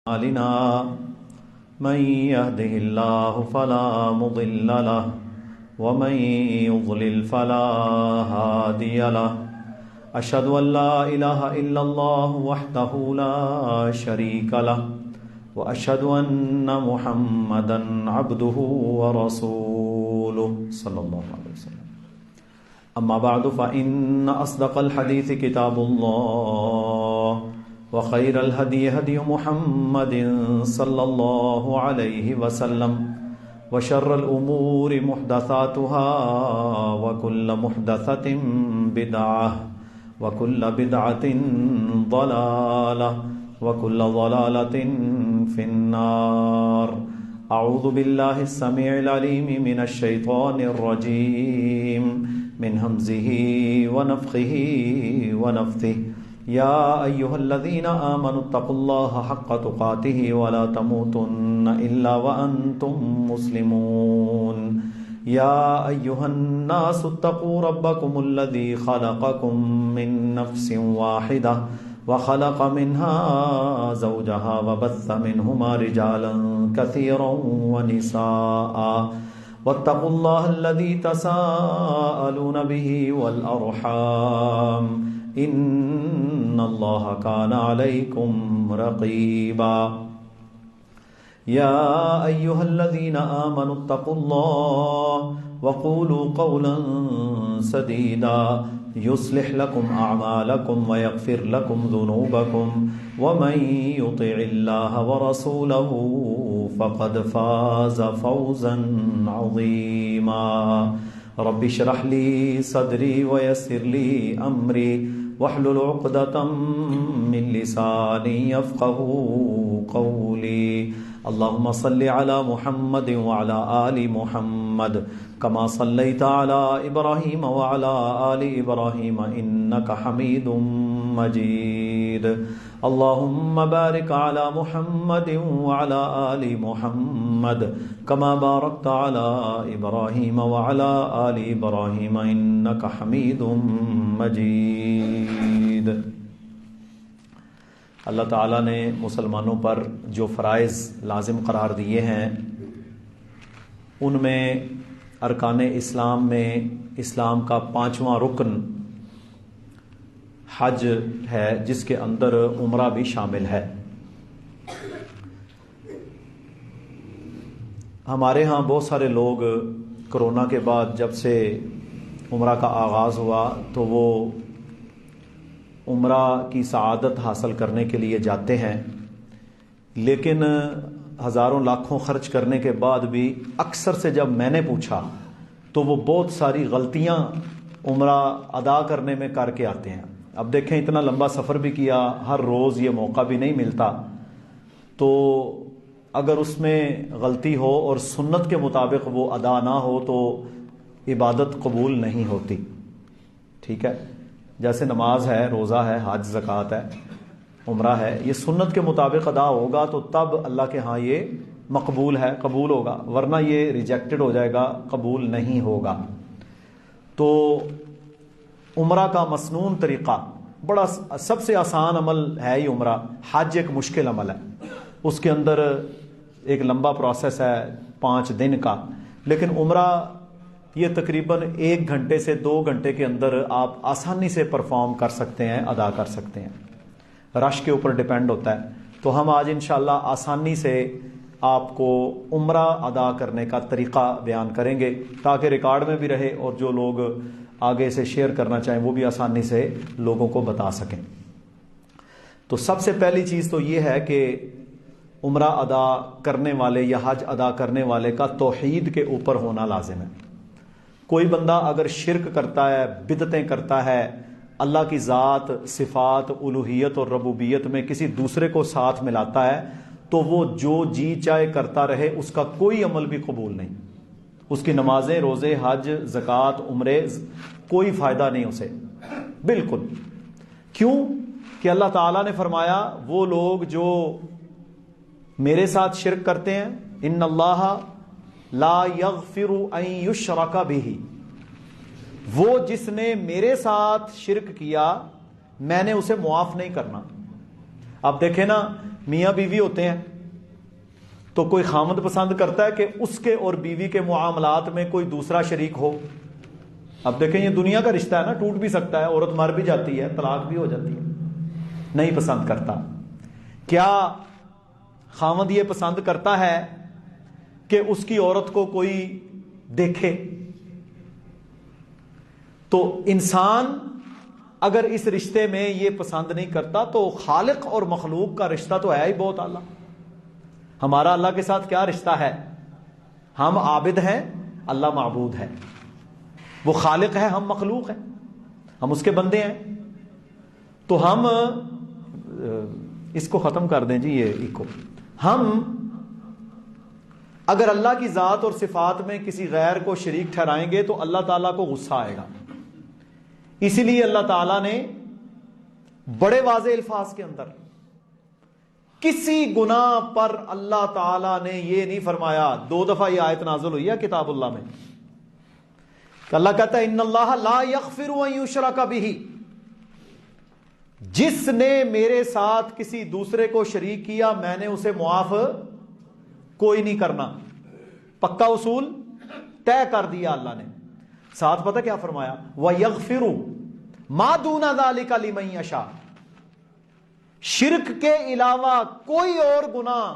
أعمالنا من يهده الله فلا مضل له ومن يضلل فلا هادي له أشهد أن لا إله إلا الله وحده لا شريك له وأشهد أن محمدا عبده ورسوله صلى الله عليه وسلم. أما بعد فإن أصدق الحديث كتاب الله وخير الهدي هدي محمد صلى الله عليه وسلم وشر الأمور محدثاتها وكل محدثة بدعة وكل بدعة ضلالة وكل ضلالة في النار. أعوذ بالله السميع العليم من الشيطان الرجيم من همزه ونفخه ونفثه. يا أيها الذين آمنوا اتقوا الله حق تقاته ولا تموتن إلا وأنتم مسلمون. يا أيها الناس اتقوا ربكم الذي خلقكم من نفس واحدة وخلق منها زوجها وبث منهما رجالا كثيرا ونساء واتقوا الله الذي تساءلون به والأرحام إن الله كان عليكم رقيبا. يا أيها الذين آمنوا اتقوا الله وقولوا قولا سديدا يصلح لكم أعمالكم ويغفر لكم ذنوبكم ومن يطع الله ورسوله فقد فاز فوزا عظيما. رب اشرح لي صدري ويسر لي أمري واحلل عقدة من لساني يفقهوا قولي. اللهم صل على محمد وعلى آل محمد كما صليت على إبراهيم وعلى آل إبراهيم إنك حميد مجيد. اللهم بارك على محمد وعلى آل محمد كما باركت على إبراهيم وعلى آل إبراهيم إنك حميد مجيد. اللہ تعالیٰ نے مسلمانوں پر جو فرائض لازم قرار دیے ہیں ان میں ارکان اسلام میں اسلام کا 5واں رکن حج ہے، جس کے اندر عمرہ بھی شامل ہے. ہمارے ہاں بہت سارے لوگ کرونا کے بعد جب سے عمرہ کا آغاز ہوا تو وہ عمرہ کی سعادت حاصل کرنے کے لیے جاتے ہیں، لیکن ہزاروں لاکھوں خرچ کرنے کے بعد بھی اکثر سے جب میں نے پوچھا تو وہ بہت ساری غلطیاں عمرہ ادا کرنے میں کر کے آتے ہیں. اب دیکھیں اتنا لمبا سفر بھی کیا، ہر روز یہ موقع بھی نہیں ملتا، تو اگر اس میں غلطی ہو اور سنت کے مطابق وہ ادا نہ ہو تو عبادت قبول نہیں ہوتی. ٹھیک ہے، جیسے نماز ہے، روزہ ہے، حج زکوٰۃ ہے، عمرہ ہے، یہ سنت کے مطابق ادا ہوگا تو تب اللہ کے ہاں یہ مقبول ہے، قبول ہوگا، ورنہ یہ ریجیکٹڈ ہو جائے گا، قبول نہیں ہوگا. تو عمرہ کا مسنون طریقہ بڑا سب سے آسان عمل ہے یہ عمرہ. حج ایک مشکل عمل ہے، اس کے اندر ایک لمبا پروسیس ہے 5 دن کا، لیکن عمرہ یہ تقریباً 1 گھنٹے سے 2 گھنٹے کے اندر آپ آسانی سے پرفارم کر سکتے ہیں، ادا کر سکتے ہیں. رش کے اوپر ڈیپینڈ ہوتا ہے. تو ہم آج انشاءاللہ آسانی سے آپ کو عمرہ ادا کرنے کا طریقہ بیان کریں گے تاکہ ریکارڈ میں بھی رہے اور جو لوگ آگے سے شیئر کرنا چاہیں وہ بھی آسانی سے لوگوں کو بتا سکیں. تو سب سے پہلی چیز تو یہ ہے کہ عمرہ ادا کرنے والے یا حج ادا کرنے والے کا توحید کے اوپر ہونا لازم ہے. کوئی بندہ اگر شرک کرتا ہے، بدعتیں کرتا ہے، اللہ کی ذات، صفات، الوہیت اور ربوبیت میں کسی دوسرے کو ساتھ ملاتا ہے تو وہ جو جی چاہے کرتا رہے، اس کا کوئی عمل بھی قبول نہیں. اس کی نمازیں، روزے، حج، زکوٰۃ، عمرے کوئی فائدہ نہیں اسے، بالکل. کیوں کہ اللہ تعالیٰ نے فرمایا وہ لوگ جو میرے ساتھ شرک کرتے ہیں، ان اللہ لا یغفر ان یشرک بہ، وہ جس نے میرے ساتھ شرک کیا میں نے اسے معاف نہیں کرنا. اب دیکھیں نا میاں بیوی ہوتے ہیں تو کوئی خامد پسند کرتا ہے کہ اس کے اور بیوی کے معاملات میں کوئی دوسرا شریک ہو. اب دیکھیں یہ دنیا کا رشتہ ہے نا, ٹوٹ بھی سکتا ہے, عورت مر بھی جاتی ہے, طلاق بھی ہو جاتی ہے. نہیں پسند کرتا. کیا خامد یہ پسند کرتا ہے کہ اس کی عورت کو کوئی دیکھے؟ تو انسان اگر اس رشتے میں یہ پسند نہیں کرتا تو خالق اور مخلوق کا رشتہ تو ہے ہی بہت اعلیٰ. ہمارا اللہ کے ساتھ کیا رشتہ ہے؟ ہم عابد ہیں, اللہ معبود ہے. وہ خالق ہے, ہم مخلوق ہیں, ہم اس کے بندے ہیں. تو ہم اس کو ختم کر دیں جی, یہ کو ہم اگر اللہ کی ذات اور صفات میں کسی غیر کو شریک ٹھہرائیں گے تو اللہ تعالیٰ کو غصہ آئے گا. اسی لیے اللہ تعالیٰ نے بڑے واضح الفاظ کے اندر کسی گناہ پر اللہ تعالیٰ نے یہ نہیں فرمایا. 2 دفعہ یہ آیت نازل ہوئی ہے کتاب اللہ میں. اللہ کہتا ہے ان اللہ لا یغفر ان یشرک بہ, جس نے میرے ساتھ کسی دوسرے کو شریک کیا میں نے اسے معاف کوئی نہیں کرنا. پکا اصول طے کر دیا اللہ نے. ساتھ پتہ کیا فرمایا؟ وَيَغْفِرُ مَا دُونَ ذَلِكَ لِمَن يَشَاءُ, شرک کے علاوہ کوئی اور گناہ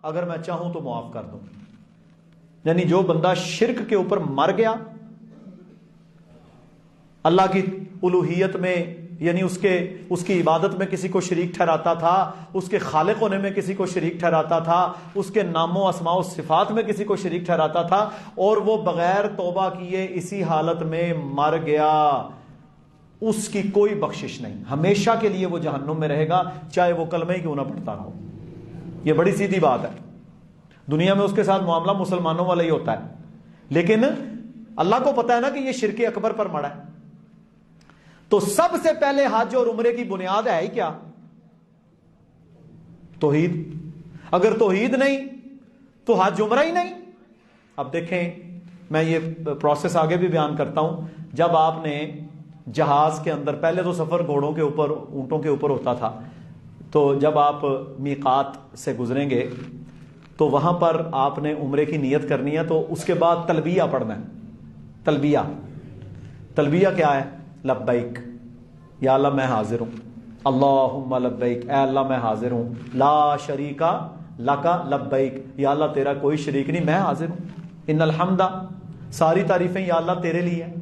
اگر میں چاہوں تو معاف کر دوں. یعنی جو بندہ شرک کے اوپر مر گیا, اللہ کی الوہیت میں یعنی اس کی عبادت میں کسی کو شریک ٹھہراتا تھا, اس کے خالق ہونے میں کسی کو شریک ٹھہراتا تھا, اس کے نام و اسماء و صفات میں کسی کو شریک ٹھہراتا تھا, اور وہ بغیر توبہ کیے اسی حالت میں مر گیا, اس کی کوئی بخشش نہیں, ہمیشہ کے لیے وہ جہنم میں رہے گا, چاہے وہ کلمہ ہی کیوں نہ پڑھتا رہو. یہ بڑی سیدھی بات ہے. دنیا میں اس کے ساتھ معاملہ مسلمانوں والا ہی ہوتا ہے, لیکن اللہ کو پتا ہے نا کہ یہ شرک اکبر پر مڑا ہے. تو سب سے پہلے حج اور عمرے کی بنیاد ہے ہی کیا؟ توحید. اگر توحید نہیں تو حج عمرہ ہی نہیں. اب دیکھیں میں یہ پروسیس آگے بھی بیان کرتا ہوں. جب آپ نے جہاز کے اندر, پہلے تو سفر گھوڑوں کے اوپر اونٹوں کے اوپر ہوتا تھا, تو جب آپ میقات سے گزریں گے تو وہاں پر آپ نے عمرے کی نیت کرنی ہے, تو اس کے بعد تلبیہ پڑھنا ہے. تلبیہ کیا ہے؟ لبیک, یا اللہ میں حاضر ہوں, اللہم لبیک, اے اللہ میں حاضر ہوں, لا شریک لک لبیک, یا اللہ تیرا کوئی شریک نہیں, میں حاضر ہوں, ان الحمد, ساری تعریفیں یا اللہ تیرے لیے ہیں,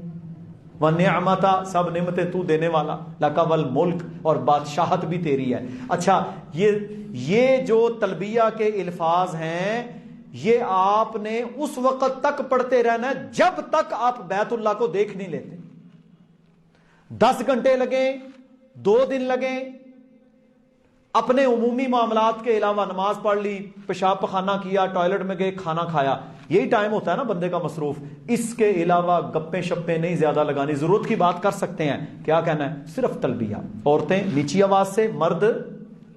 والنعمت, سب نعمتیں تو دینے والا, لک والملک, اور بادشاہت بھی تیری ہے. اچھا یہ جو تلبیہ کے الفاظ ہیں یہ آپ نے اس وقت تک پڑھتے رہنا ہے جب تک آپ بیت اللہ کو دیکھ نہیں لیتے. 10 گھنٹے لگیں, 2 دن لگیں, اپنے عمومی معاملات کے علاوہ نماز پڑھ لی, پیشاب پخانہ کیا, ٹوائلٹ میں گئے, کھانا کھایا, یہی ٹائم ہوتا ہے نا بندے کا مصروف. اس کے علاوہ گپیں شپیں نہیں زیادہ لگانی, ضرورت کی بات کر سکتے ہیں. کیا کہنا ہے؟ صرف تلبیہ. عورتیں نیچی آواز سے, مرد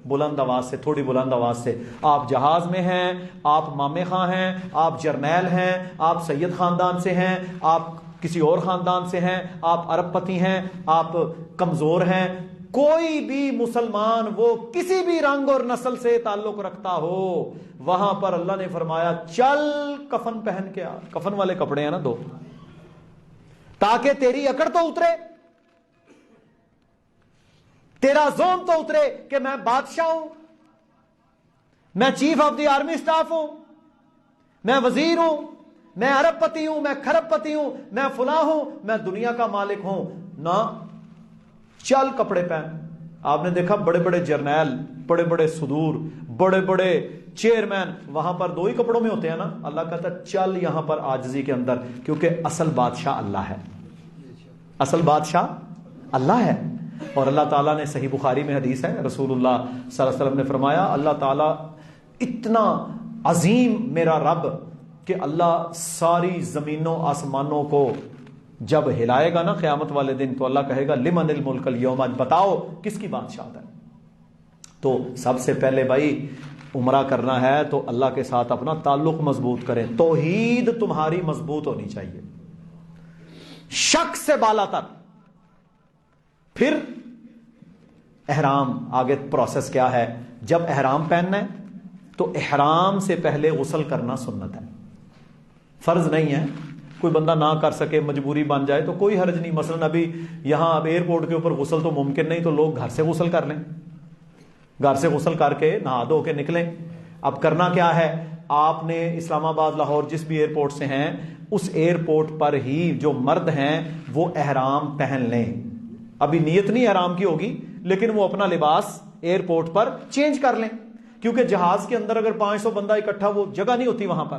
بلند آواز سے, تھوڑی بلند آواز سے. آپ جہاز میں ہیں, آپ مامے خاں ہیں, آپ جرنیل ہیں, آپ سید خاندان سے ہیں, آپ کسی اور خاندان سے ہیں, آپ ارب پتی ہیں, آپ کمزور ہیں, کوئی بھی مسلمان وہ کسی بھی رنگ اور نسل سے تعلق رکھتا ہو, وہاں پر اللہ نے فرمایا چل کفن پہن کے آ. کفن والے کپڑے ہیں نا 2, تاکہ تیری اکڑ تو اترے, تیرا زوم تو اترے کہ میں بادشاہ ہوں, میں chief of the army staff ہوں, میں وزیر ہوں, میں ارب پتی ہوں, میں کھرب پتی ہوں, میں فلاں ہوں, میں دنیا کا مالک ہوں. نہ, چل کپڑے پہن. آپ نے دیکھا بڑے بڑے جرنیل, بڑے بڑے صدور, بڑے بڑے چیئرمین, وہاں پر 2 ہی کپڑوں میں ہوتے ہیں نا. اللہ کہتا ہے چل یہاں پر عاجزی کے اندر, کیونکہ اصل بادشاہ اللہ ہے, اصل بادشاہ اللہ ہے. اور اللہ تعالیٰ نے, صحیح بخاری میں حدیث ہے, رسول اللہ صلی اللہ علیہ وسلم نے فرمایا اللہ تعالیٰ اتنا عظیم میرا رب کہ اللہ ساری زمینوں آسمانوں کو جب ہلائے گا نا قیامت والے دن, تو اللہ کہے گا لمن الملک اليوم, بتاؤ کس کی بادشاہت ہے. تو سب سے پہلے بھائی عمرہ کرنا ہے تو اللہ کے ساتھ اپنا تعلق مضبوط کریں. توحید تمہاری مضبوط ہونی چاہیے, شک سے بالا تر. پھر احرام, آگے پروسیس کیا ہے؟ جب احرام پہننا ہے تو احرام سے پہلے غسل کرنا سنت ہے، فرض نہیں ہے۔ کوئی بندہ نہ کر سکے، مجبوری بن جائے تو کوئی حرج نہیں۔ مثلا ابھی یہاں اب ایئرپورٹ کے اوپر غسل تو ممکن نہیں، تو لوگ گھر سے غسل کر لیں، گھر سے غسل کر کے نہا دھو کے نکلیں۔ اب کرنا کیا ہے، آپ نے اسلام آباد، لاہور، جس بھی ایئرپورٹ سے ہیں، اس ایئرپورٹ پر ہی جو مرد ہیں وہ احرام پہن لیں۔ ابھی نیت نہیں احرام کی ہوگی، لیکن وہ اپنا لباس ایئرپورٹ پر چینج کر لیں، کیونکہ جہاز کے اندر اگر 500 بندہ اکٹھا، وہ جگہ نہیں ہوتی وہاں پر،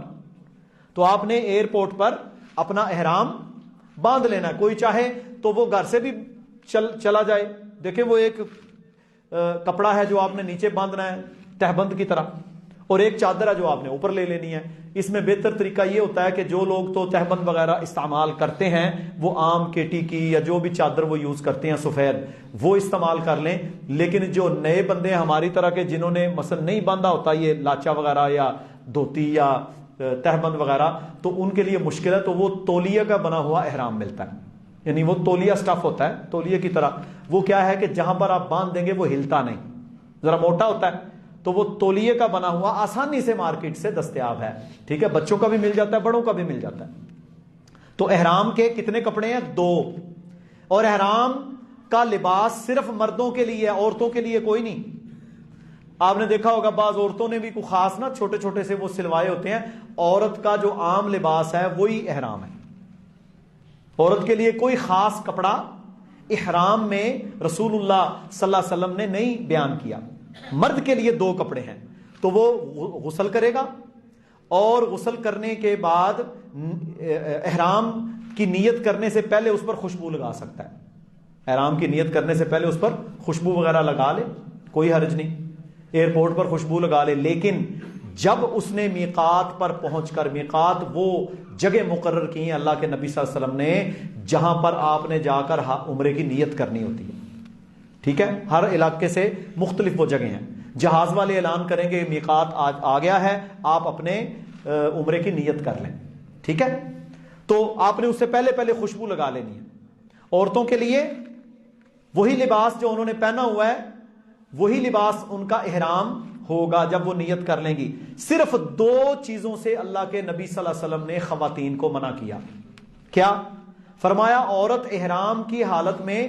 تو آپ نے ایئرپورٹ پر اپنا احرام باندھ لینا ہے۔ کوئی چاہے تو وہ گھر سے بھی چلا جائے، دیکھیں وہ ایک کپڑا ہے جو آپ نے نیچے باندھنا ہے تہبند کی طرح، اور ایک چادر ہے جو آپ نے اوپر لے لینی ہے۔ اس میں بہتر طریقہ یہ ہوتا ہے کہ جو لوگ تو تہبند وغیرہ استعمال کرتے ہیں وہ عام کیٹی کی یا جو بھی چادر وہ یوز کرتے ہیں سفید، وہ استعمال کر لیں۔ لیکن جو نئے بندے ہیں ہماری طرح کے، جنہوں نے مثلا نہیں باندھا ہوتا یہ لاچا وغیرہ یا دھوتی یا تہبند وغیرہ، تو ان کے لیے مشکل ہے، تو وہ تولیہ کا بنا ہوا احرام ملتا ہے، یعنی وہ تولیہ سٹف ہوتا ہے تولیہ کی طرح۔ وہ کیا ہے کہ جہاں پر آپ باندھ دیں گے وہ ہلتا نہیں، ذرا موٹا ہوتا ہے، تو وہ تولیے کا بنا ہوا آسانی سے مارکیٹ سے دستیاب ہے، ٹھیک ہے، بچوں کا بھی مل جاتا ہے، بڑوں کا بھی مل جاتا ہے۔ تو احرام کے کتنے کپڑے ہیں؟ 2۔ اور احرام کا لباس صرف مردوں کے لیے ہے، عورتوں کے لیے کوئی نہیں۔ آپ نے دیکھا ہوگا بعض عورتوں نے بھی کوئی خاص نا چھوٹے چھوٹے سے وہ سلوائے ہوتے ہیں، عورت کا جو عام لباس ہے وہی احرام ہے، عورت کے لیے کوئی خاص کپڑا احرام میں رسول اللہ صلی اللہ علیہ وسلم نے نہیں بیان کیا۔ مرد کے لیے 2 کپڑے ہیں، تو وہ غسل کرے گا، اور غسل کرنے کے بعد احرام کی نیت کرنے سے پہلے اس پر خوشبو لگا سکتا ہے۔ احرام کی نیت کرنے سے پہلے اس پر خوشبو وغیرہ لگا لے، کوئی حرج نہیں، ایئرپورٹ پر خوشبو لگا لے۔ لیکن جب اس نے میقات پر پہنچ کر، میقات وہ جگہ مقرر کی ہیں اللہ کے نبی صلی اللہ علیہ وسلم نے جہاں پر آپ نے جا کر عمرے کی نیت کرنی ہوتی ہے، ٹھیک ہے، ہر علاقے سے مختلف وہ جگہ ہیں۔ جہاز والے اعلان کریں گے میقات آ گیا ہے، آپ اپنے عمرے کی نیت کر لیں، ٹھیک ہے۔ تو آپ نے اس سے پہلے خوشبو لگا لینی ہے۔ عورتوں کے لیے وہی لباس جو انہوں نے پہنا ہوا ہے، وہی لباس ان کا احرام ہوگا جب وہ نیت کر لیں گی۔ صرف 2 چیزوں سے اللہ کے نبی صلی اللہ علیہ وسلم نے خواتین کو منع کیا۔ کیا فرمایا؟ عورت احرام کی حالت میں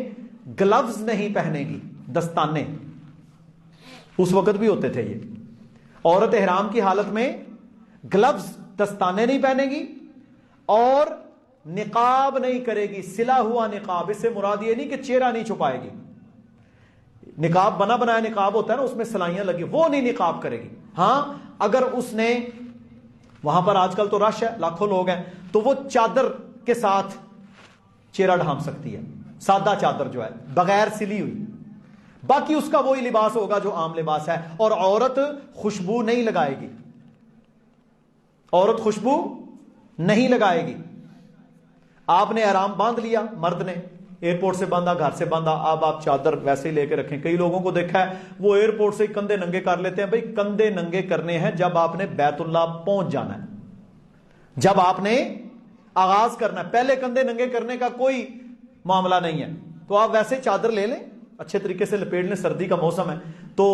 گلوز نہیں پہنے گی، دستانے، اس وقت بھی ہوتے تھے یہ، عورت احرام کی حالت میں گلوز، دستانے نہیں پہنے گی، اور نقاب نہیں کرے گی، سلا ہوا نقاب۔ اس سے مراد یہ نہیں کہ چہرہ نہیں چھپائے گی، نقاب بنا بنایا نقاب ہوتا ہے نا، اس میں سلائیاں لگی، وہ نہیں نقاب کرے گی۔ ہاں اگر اس نے وہاں پر، آج کل تو رش ہے، لاکھوں لوگ ہیں، تو وہ چادر کے ساتھ چہرہ ڈھانپ سکتی ہے، سادہ چادر جو ہے بغیر سلی ہوئی، باقی اس کا وہی لباس ہوگا جو عام لباس ہے۔ اور عورت خوشبو نہیں لگائے گی، عورت خوشبو نہیں لگائے گی۔ آپ نے احرام باندھ لیا، مرد نے ایئرپورٹ سے باندھا، گھر سے باندھا، اب آپ چادر ویسے ہی لے کے رکھیں۔ کئی لوگوں کو دیکھا ہے وہ ایئرپورٹ سے کندھے ننگے کر لیتے ہیں۔ بھائی کندھے ننگے کرنے ہیں جب آپ نے بیت اللہ پہنچ جانا ہے، جب آپ نے آغاز کرنا ہے، پہلے کندھے ننگے کرنے کا کوئی معاملہ نہیں ہے۔ تو آپ ویسے چادر لے لیں، اچھے طریقے سے لپیٹ لیں، سردی کا موسم ہے تو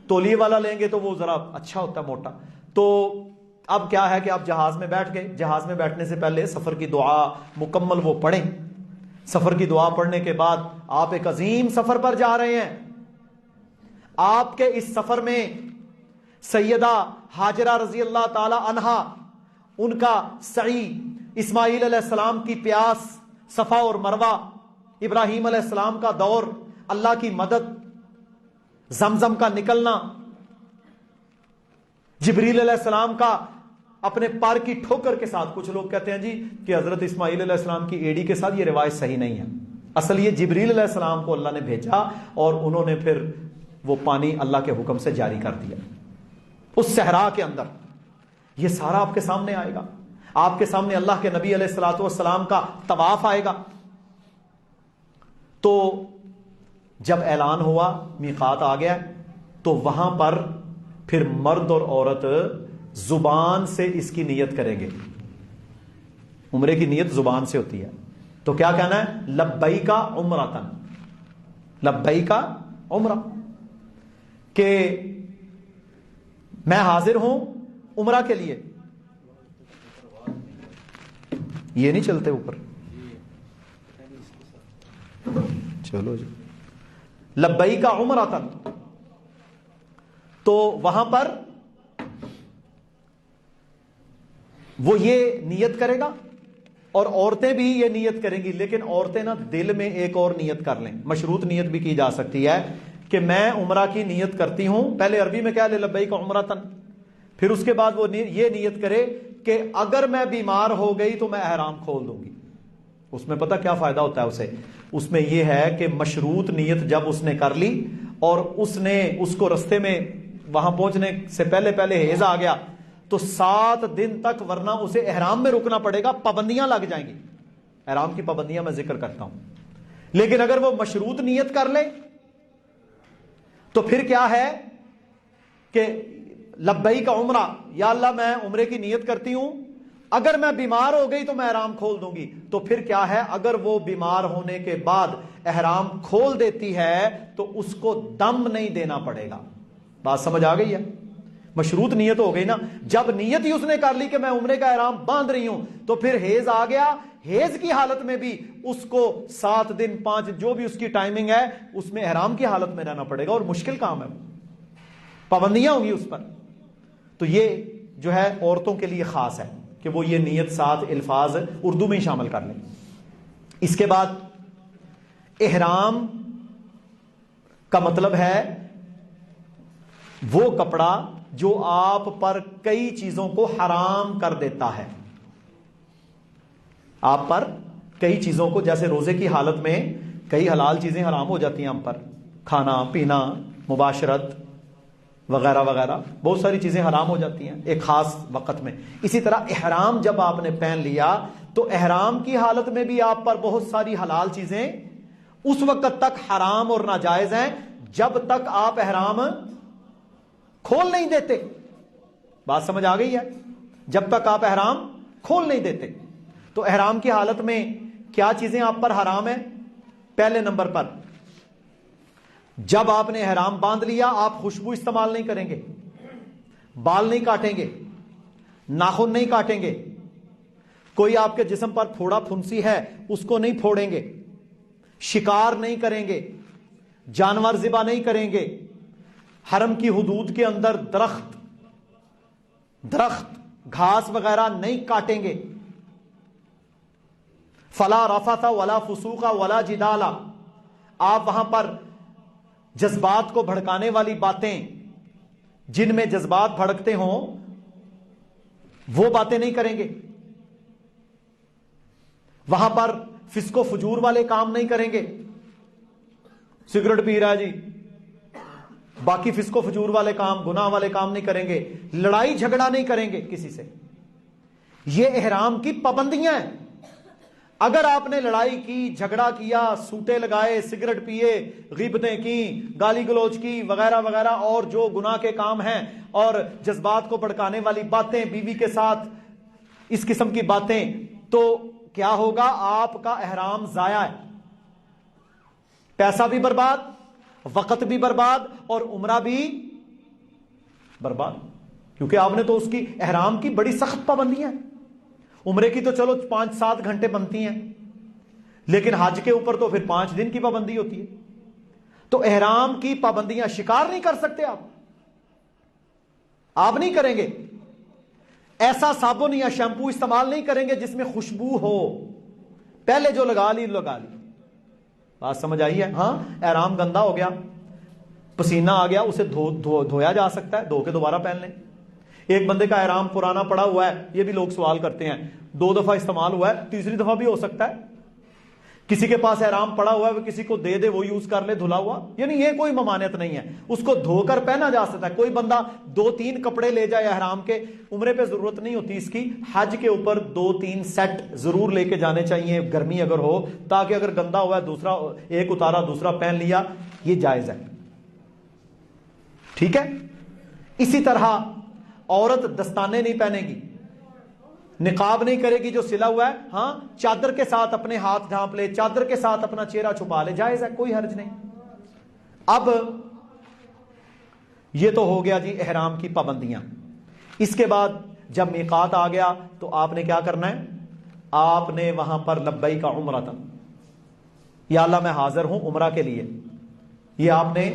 تولیے والا لیں گے تو وہ ذرا اچھا ہوتا ہے، موٹا۔ تو اب کیا ہے کہ آپ جہاز میں بیٹھ گئے، جہاز میں بیٹھنے سے پہلے سفر کی دعا مکمل وہ پڑھیں۔ سفر کی دعا پڑھنے کے بعد آپ ایک عظیم سفر پر جا رہے ہیں۔ آپ کے اس سفر میں سیدہ ہاجرہ رضی اللہ تعالی عنہا، ان کا سعی، اسماعیل علیہ السلام کی پیاس، صفا اور مروہ، ابراہیم علیہ السلام کا دور، اللہ کی مدد، زمزم کا نکلنا، جبریل علیہ السلام کا اپنے پار کی ٹھوکر کے ساتھ۔ کچھ لوگ کہتے ہیں جی کہ حضرت اسماعیل علیہ السلام کی ایڑی کے ساتھ، یہ روایت صحیح نہیں ہے۔ اصل یہ جبریل علیہ السلام کو اللہ نے بھیجا اور انہوں نے پھر وہ پانی اللہ کے حکم سے جاری کر دیا اس صحرا کے اندر۔ یہ سارا آپ کے سامنے آئے گا، آپ کے سامنے اللہ کے نبی علیہ الصلوۃ والسلام کا طواف آئے گا۔ تو جب اعلان ہوا میقات آ گیا تو وہاں پر پھر مرد اور عورت زبان سے اس کی نیت کریں گے۔ عمرے کی نیت زبان سے ہوتی ہے، تو کیا کہنا ہے؟ لبیک عمرۃ، لبیک عمرہ، کہ میں حاضر ہوں عمرہ کے لیے. یہ نہیں چلتے اوپر. چلو جی. لبیک عمرۃ، تو وہاں پر وہ یہ نیت کرے گا اور عورتیں بھی یہ نیت کریں گی. لیکن عورتیں نا دل میں ایک اور نیت کر لیں. مشروط نیت بھی کی جا سکتی ہے کہ میں عمرہ کی نیت کرتی ہوں. پہلے عربی میں کیا لبیک عمرۃ، پھر اس کے بعد وہ یہ نیت کرے کہ اگر میں بیمار ہو گئی تو میں احرام کھول دوں گی. اس میں پتہ کیا فائدہ ہوتا ہے اسے؟ اس میں یہ ہے کہ مشروط نیت جب اس نے کر لی اور اس کو رستے میں وہاں پہنچنے سے پہلے ہیض آ گیا تو 7 دن تک ورنہ اسے احرام میں رکنا پڑے گا. پابندیاں لگ جائیں گی. احرام کی پابندیاں میں ذکر کرتا ہوں. لیکن اگر وہ مشروط نیت کر لے تو پھر کیا ہے کہ لبیک عمرہ، یا اللہ میں عمرے کی نیت کرتی ہوں، اگر میں بیمار ہو گئی تو میں احرام کھول دوں گی. تو پھر کیا ہے، اگر وہ بیمار ہونے کے بعد احرام کھول دیتی ہے تو اس کو دم نہیں دینا پڑے گا. بات سمجھ آ گئی ہے؟ مشروط نیت ہو گئی نا. جب نیت ہی اس نے کر لی کہ میں عمرے کا احرام باندھ رہی ہوں تو پھر ہیض آ گیا. ہیض کی حالت میں بھی اس کو 7 دن 5 جو بھی اس کی ٹائمنگ ہے اس میں احرام کی حالت میں رہنا پڑے گا، اور مشکل کام ہے، پابندیاں ہوں گی اس پر. تو یہ جو ہے عورتوں کے لیے خاص ہے کہ وہ یہ نیت 7 الفاظ اردو میں ہی شامل کر لیں. اس کے بعد احرام کا مطلب ہے وہ کپڑا جو آپ پر کئی چیزوں کو حرام کر دیتا ہے. آپ پر کئی چیزوں کو، جیسے روزے کی حالت میں کئی حلال چیزیں حرام ہو جاتی ہیں ہم پر، کھانا پینا، مباشرت وغیرہ وغیرہ، بہت ساری چیزیں حرام ہو جاتی ہیں ایک خاص وقت میں. اسی طرح احرام جب آپ نے پہن لیا تو احرام کی حالت میں بھی آپ پر بہت ساری حلال چیزیں اس وقت تک حرام اور ناجائز ہیں جب تک آپ احرام کھول نہیں دیتے. بات سمجھ آ گئی ہے؟ جب تک آپ احرام کھول نہیں دیتے. تو احرام کی حالت میں کیا چیزیں آپ پر حرام ہیں؟ پہلے نمبر پر جب آپ نے احرام باندھ لیا آپ خوشبو استعمال نہیں کریں گے، بال نہیں کاٹیں گے، ناخن نہیں کاٹیں گے، کوئی آپ کے جسم پر پھوڑا پھنسی ہے اس کو نہیں پھوڑیں گے، شکار نہیں کریں گے، جانور ذبح نہیں کریں گے، حرم کی حدود کے اندر درخت گھاس وغیرہ نہیں کاٹیں گے. فلا رفث ولا فسوق ولا جدال، آپ وہاں پر جذبات کو بھڑکانے والی باتیں، جن میں جذبات بھڑکتے ہوں وہ باتیں نہیں کریں گے. وہاں پر فسق و فجور والے کام نہیں کریں گے. سگریٹ پی رہا ہے جی، باقی فسق و فجور والے کام، گناہ والے کام نہیں کریں گے. لڑائی جھگڑا نہیں کریں گے کسی سے. یہ احرام کی پابندیاں ہیں. اگر آپ نے لڑائی کی، جھگڑا کیا، سوٹے لگائے، سگریٹ پیے، غیبتیں کی، گالی گلوچ کی وغیرہ وغیرہ اور جو گناہ کے کام ہیں اور جذبات کو بھڑکانے والی باتیں، بیوی کے ساتھ اس قسم کی باتیں، تو کیا ہوگا؟ آپ کا احرام ضائع ہے. پیسہ بھی برباد، وقت بھی برباد اور عمرہ بھی برباد، کیونکہ آپ نے تو اس کی احرام کی بڑی سخت پابندیاں ہیں. عمرے کی تو چلو 5-7 گھنٹے بنتی ہیں، لیکن حج کے اوپر تو پھر 5 دن کی پابندی ہوتی ہے. تو احرام کی پابندیاں شکار نہیں کر سکتے آپ نہیں کریں گے. ایسا صابن یا شیمپو استعمال نہیں کریں گے جس میں خوشبو ہو. پہلے جو لگا لی. بات سمجھ آئی ہے؟ ہاں، احرام گندا ہو گیا، پسینہ آ گیا، اسے دھویا جا سکتا ہے، دھو کے دوبارہ پہن لیں. ایک بندے کا احرام پرانا پڑا ہوا ہے، یہ بھی لوگ سوال کرتے ہیں، 2 دفعہ استعمال ہوا ہے، تیسری دفعہ بھی ہو سکتا ہے. کسی کے پاس احرام پڑا ہوا ہے وہ کسی کو دے دے، وہ یوز کر لے دھلا ہوا، یعنی یہ کوئی ممانعت نہیں ہے، اس کو دھو کر پہنا جا سکتا ہے. کوئی بندہ 2-3 کپڑے لے جائے احرام کے، عمرے پہ ضرورت نہیں ہوتی اس کی. حج کے اوپر 2-3 سیٹ ضرور لے کے جانے چاہیے، گرمی اگر ہو، تاکہ اگر گندا ہوا ہے دوسرا ایک اتارا دوسرا پہن لیا، یہ جائز ہے. ٹھیک ہے؟ اسی طرح عورت دستانے نہیں پہنے گی، نقاب نہیں کرے گی جو سلا ہوا ہے. ہاں، چادر کے ساتھ اپنے ہاتھ ڈھانپ لے، چادر کے ساتھ اپنا چہرہ چھپا لے، جائز ہے، کوئی حرج نہیں. اب یہ تو ہو گیا جی احرام کی پابندیاں. اس کے بعد جب میقات آ گیا تو آپ نے کیا کرنا ہے؟ آپ نے وہاں پر لبیک عمرۃ، یا اللہ میں حاضر ہوں عمرہ کے لیے، یہ آپ نے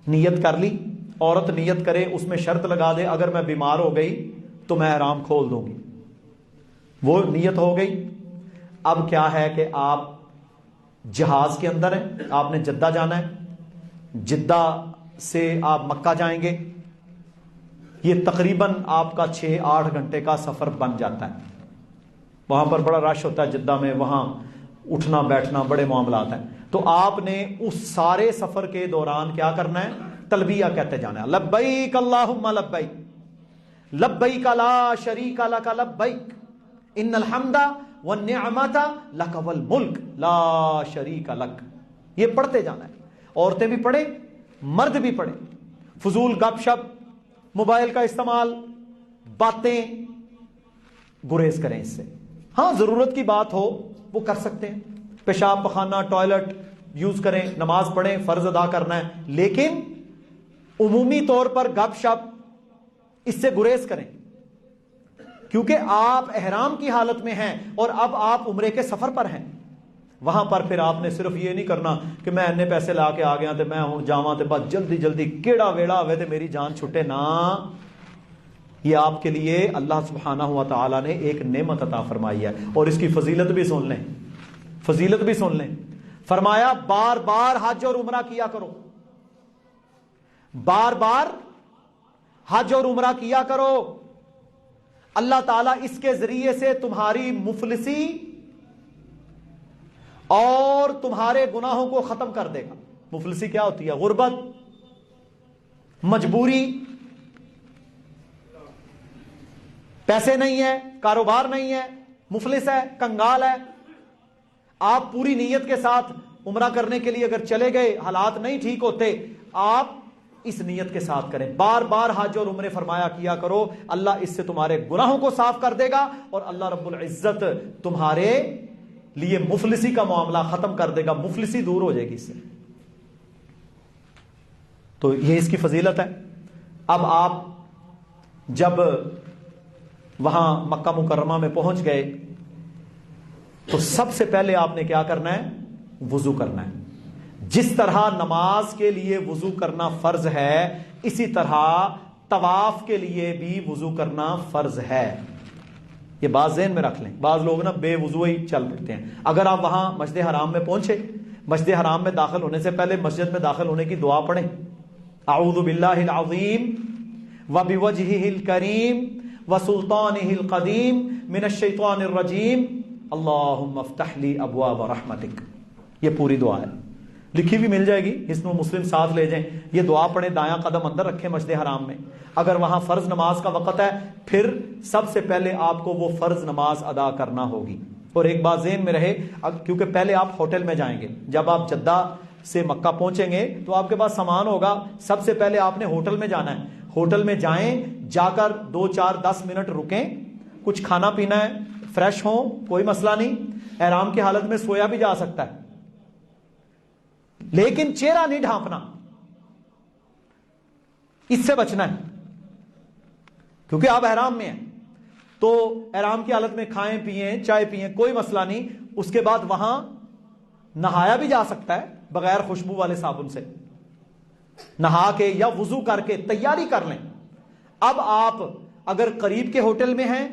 نیت کر لی. عورت نیت کرے، اس میں شرط لگا دے اگر میں بیمار ہو گئی تو میں احرام کھول دوں گی، وہ نیت ہو گئی. اب کیا ہے کہ آپ جہاز کے اندر ہیں، آپ نے جدہ جانا ہے، جدہ سے آپ مکہ جائیں گے، یہ تقریباً آپ کا 6-8 گھنٹے کا سفر بن جاتا ہے. وہاں پر بڑا رش ہوتا ہے جدہ میں، وہاں اٹھنا بیٹھنا بڑے معاملات ہیں. تو آپ نے اس سارے سفر کے دوران کیا کرنا ہے؟ تلبیہ کہتے جانا ہے، لبیک اللہم لبیک لبیک لا شریک لک لبیک ان الحمد والنعمت لک والملک لا شریک لک. یہ پڑھتے جانا ہے، عورتیں بھی پڑھیں مرد بھی پڑھیں. فضول گپ شپ، موبائل کا استعمال، باتیں گریز کریں اس سے. ہاں ضرورت کی بات ہو وہ کر سکتے ہیں، پیشاب پخانہ ٹوائلٹ یوز کریں، نماز پڑھیں، فرض ادا کرنا ہے، لیکن عمومی طور پر گپ شپ اس سے گریز کریں، کیونکہ آپ احرام کی حالت میں ہیں اور اب آپ عمرے کے سفر پر ہیں. وہاں پر پھر آپ نے صرف یہ نہیں کرنا کہ میں اتنے پیسے لا کے آ گیا تو میں ہوں جاواں تے بس جلدی جلدی کیڑا ویڑا ہوئے تے میری جان چھٹے نہ. یہ آپ کے لیے اللہ سبحانہ و تعالی نے ایک نعمت عطا فرمائی ہے، اور اس کی فضیلت بھی سن لیں، فضیلت بھی سن لیں. فرمایا بار بار حج اور عمرہ کیا کرو، بار بار حج اور عمرہ کیا کرو. اللہ تعالیٰ اس کے ذریعے سے تمہاری مفلسی اور تمہارے گناہوں کو ختم کر دے گا. مفلسی کیا ہوتی ہے؟ غربت، مجبوری، پیسے نہیں ہے، کاروبار نہیں ہے، مفلس ہے، کنگال ہے. آپ پوری نیت کے ساتھ عمرہ کرنے کے لیے اگر چلے گئے، حالات نہیں ٹھیک ہوتے، آپ اس نیت کے ساتھ کریں، بار بار حج اور عمرے فرمایا کیا کرو. اللہ اس سے تمہارے گناہوں کو صاف کر دے گا اور اللہ رب العزت تمہارے لیے مفلسی کا معاملہ ختم کر دے گا، مفلسی دور ہو جائے گی اس سے. تو یہ اس کی فضیلت ہے. اب آپ جب وہاں مکہ مکرمہ میں پہنچ گئے تو سب سے پہلے آپ نے کیا کرنا ہے؟ وضو کرنا ہے. جس طرح نماز کے لیے وضو کرنا فرض ہے، اسی طرح طواف کے لیے بھی وضو کرنا فرض ہے. یہ بات ذہن میں رکھ لیں. بعض لوگ نا بے وضو ہی چل پڑتے ہیں. اگر آپ وہاں مسجد حرام میں پہنچے، مسجد حرام میں داخل ہونے سے پہلے مسجد میں داخل ہونے کی دعا پڑھیں، اعوذ باللہ العظیم وبوجہہ الکریم وسلطانہ القدیم من الشیطان الرجیم اللہم افتح لی ابواب رحمتک. یہ پوری دعا ہے، لکھی بھی مل جائے گی، حسن و مسلم ساتھ لے جائیں. یہ دعا پڑھیں، دایاں قدم اندر رکھیں مسجد حرام میں. اگر وہاں فرض نماز کا وقت ہے پھر سب سے پہلے آپ کو وہ فرض نماز ادا کرنا ہوگی. اور ایک بات ذہن میں رہے، کیونکہ پہلے آپ ہوٹل میں جائیں گے، جب آپ جدہ سے مکہ پہنچیں گے تو آپ کے پاس سامان ہوگا، سب سے پہلے آپ نے ہوٹل میں جانا ہے. ہوٹل میں جائیں، جا کر 2-4-10 منٹ رکیں، کچھ کھانا پینا ہے، فریش ہوں، کوئی مسئلہ نہیں. احرام کی حالت میں سویا بھی جا سکتا ہے، لیکن چہرہ نہیں ڈھانپنا، اس سے بچنا ہے کیونکہ آپ احرام میں ہیں. تو احرام کی حالت میں کھائیں پیئیں، چائے پیئیں، کوئی مسئلہ نہیں. اس کے بعد وہاں نہایا بھی جا سکتا ہے بغیر خوشبو والے صابن سے، نہا کے یا وضو کر کے تیاری کر لیں. اب آپ اگر قریب کے ہوٹل میں ہیں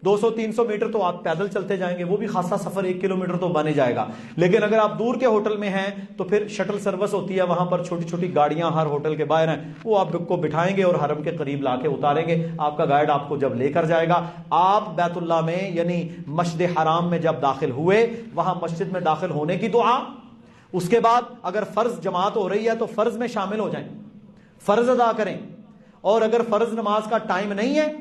200-300 میٹر تو آپ پیدل چلتے جائیں گے، وہ بھی خاصا سفر 1 کلومیٹر تو بنے جائے گا. لیکن اگر آپ دور کے ہوٹل میں ہیں تو پھر شٹل سروس ہوتی ہے، وہاں پر چھوٹی چھوٹی گاڑیاں ہر ہوٹل کے باہر ہیں، وہ آپ کو بٹھائیں گے اور حرم کے قریب لا کے اتاریں گے. آپ کا گائیڈ آپ کو جب لے کر جائے گا، آپ بیت اللہ میں یعنی مسجد حرام میں جب داخل ہوئے، وہاں مسجد میں داخل ہونے کی دعا، اس کے بعد اگر فرض جماعت ہو رہی ہے تو فرض میں شامل ہو جائیں، فرض ادا کریں. اور اگر فرض نماز کا ٹائم نہیں ہے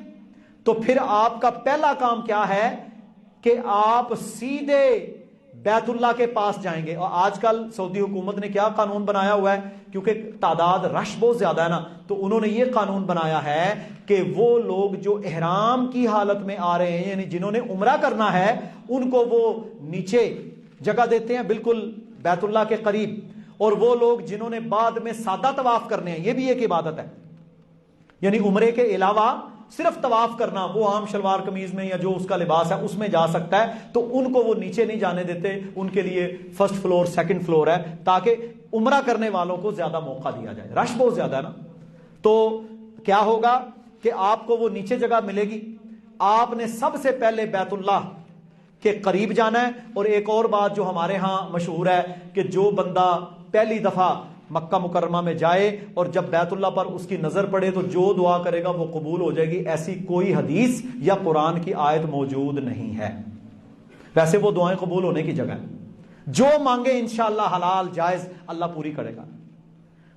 تو پھر آپ کا پہلا کام کیا ہے کہ آپ سیدھے بیت اللہ کے پاس جائیں گے. اور آج کل سعودی حکومت نے کیا قانون بنایا ہوا ہے، کیونکہ تعداد رش بہت زیادہ ہے نا، تو انہوں نے یہ قانون بنایا ہے کہ وہ لوگ جو احرام کی حالت میں آ رہے ہیں، یعنی جنہوں نے عمرہ کرنا ہے، ان کو وہ نیچے جگہ دیتے ہیں بالکل بیت اللہ کے قریب، اور وہ لوگ جنہوں نے بعد میں سادہ طواف کرنے ہیں، یہ بھی ایک عبادت ہے، یعنی عمرے کے علاوہ صرف طواف کرنا، وہ عام شلوار قمیض میں یا جو اس کا لباس ہے اس میں جا سکتا ہے، تو ان کو وہ نیچے نہیں جانے دیتے، ان کے لیے فرسٹ فلور سیکنڈ فلور ہے، تاکہ عمرہ کرنے والوں کو زیادہ موقع دیا جائے، رش بہت زیادہ ہے نا۔ تو کیا ہوگا کہ آپ کو وہ نیچے جگہ ملے گی، آپ نے سب سے پہلے بیت اللہ کے قریب جانا ہے۔ اور ایک اور بات جو ہمارے ہاں مشہور ہے کہ جو بندہ پہلی دفعہ مکہ مکرمہ میں جائے اور جب بیت اللہ پر اس کی نظر پڑے تو جو دعا کرے گا وہ قبول ہو جائے گی، ایسی کوئی حدیث یا قرآن کی آیت موجود نہیں ہے۔ ویسے وہ دعائیں قبول ہونے کی جگہ ہے، جو مانگے انشاءاللہ حلال جائز اللہ پوری کرے گا،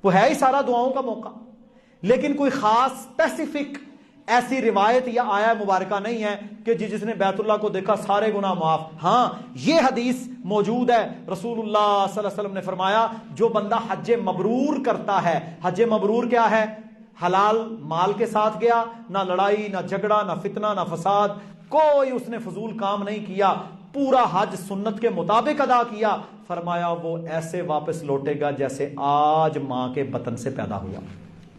وہ ہے ہی سارا دعاؤں کا موقع۔ لیکن کوئی خاص اسپیسیفک ایسی روایت یا آیا مبارکہ نہیں ہے کہ جس نے بیت اللہ کو دیکھا سارے گناہ معاف۔ ہاں یہ حدیث موجود ہے، رسول اللہ صلی اللہ علیہ وسلم نے فرمایا جو بندہ حج مبرور کرتا ہے، حج مبرور کیا ہے؟ حلال مال کے ساتھ گیا، نہ لڑائی نہ جھگڑا نہ فتنہ نہ فساد، کوئی اس نے فضول کام نہیں کیا، پورا حج سنت کے مطابق ادا کیا، فرمایا وہ ایسے واپس لوٹے گا جیسے آج ماں کے بطن سے پیدا ہوا،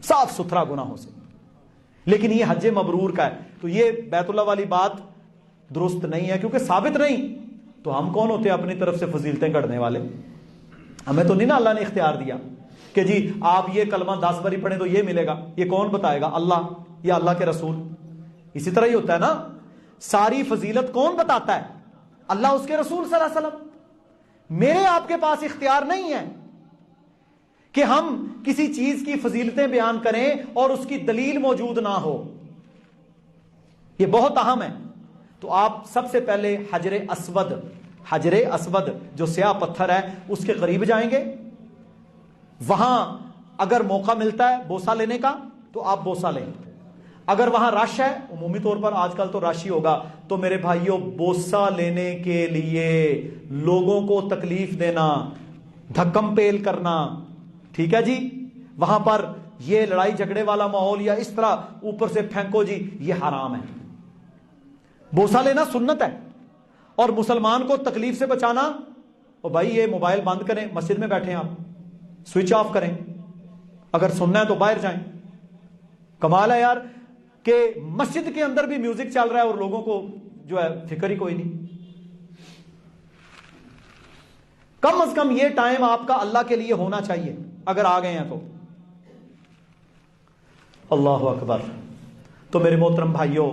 صاف ستھرا گناہوں سے۔ لیکن یہ حج مبرور کا ہے، تو یہ بیت اللہ والی بات درست نہیں ہے کیونکہ ثابت نہیں۔ تو ہم کون ہوتے ہیں اپنی طرف سے فضیلتیں گڑھنے والے؟ ہمیں تو نہیں نا اللہ نے اختیار دیا کہ جی آپ یہ کلمہ 10 باری پڑھیں تو یہ ملے گا، یہ کون بتائے گا؟ اللہ یا اللہ کے رسول۔ اسی طرح ہی ہوتا ہے نا، ساری فضیلت کون بتاتا ہے؟ اللہ، اس کے رسول صلی اللہ علیہ وسلم۔ میرے آپ کے پاس اختیار نہیں ہے کہ ہم کسی چیز کی فضیلتیں بیان کریں اور اس کی دلیل موجود نہ ہو، یہ بہت اہم ہے۔ تو آپ سب سے پہلے حجر اسود جو سیاہ پتھر ہے اس کے قریب جائیں گے، وہاں اگر موقع ملتا ہے بوسہ لینے کا تو آپ بوسہ لیں، اگر وہاں رش ہے، عمومی طور پر آج کل تو رش ہی ہوگا، تو میرے بھائیوں بوسہ لینے کے لیے لوگوں کو تکلیف دینا، دھکم پیل کرنا، ٹھیک ہے جی، وہاں پر یہ لڑائی جھگڑے والا ماحول یا اس طرح اوپر سے پھینکو جی، یہ حرام ہے۔ بوسہ لینا سنت ہے، اور مسلمان کو تکلیف سے بچانا، اور بھائی یہ موبائل بند کریں، مسجد میں بیٹھیں آپ سوئچ آف کریں، اگر سننا ہے تو باہر جائیں۔ کمال ہے یار کہ مسجد کے اندر بھی میوزک چل رہا ہے اور لوگوں کو جو ہے فکر ہی کوئی نہیں۔ کم از کم یہ ٹائم آپ کا اللہ کے لیے ہونا چاہیے اگر آ گئے ہیں تو۔ اللہ اکبر۔ تو میرے محترم بھائیوں،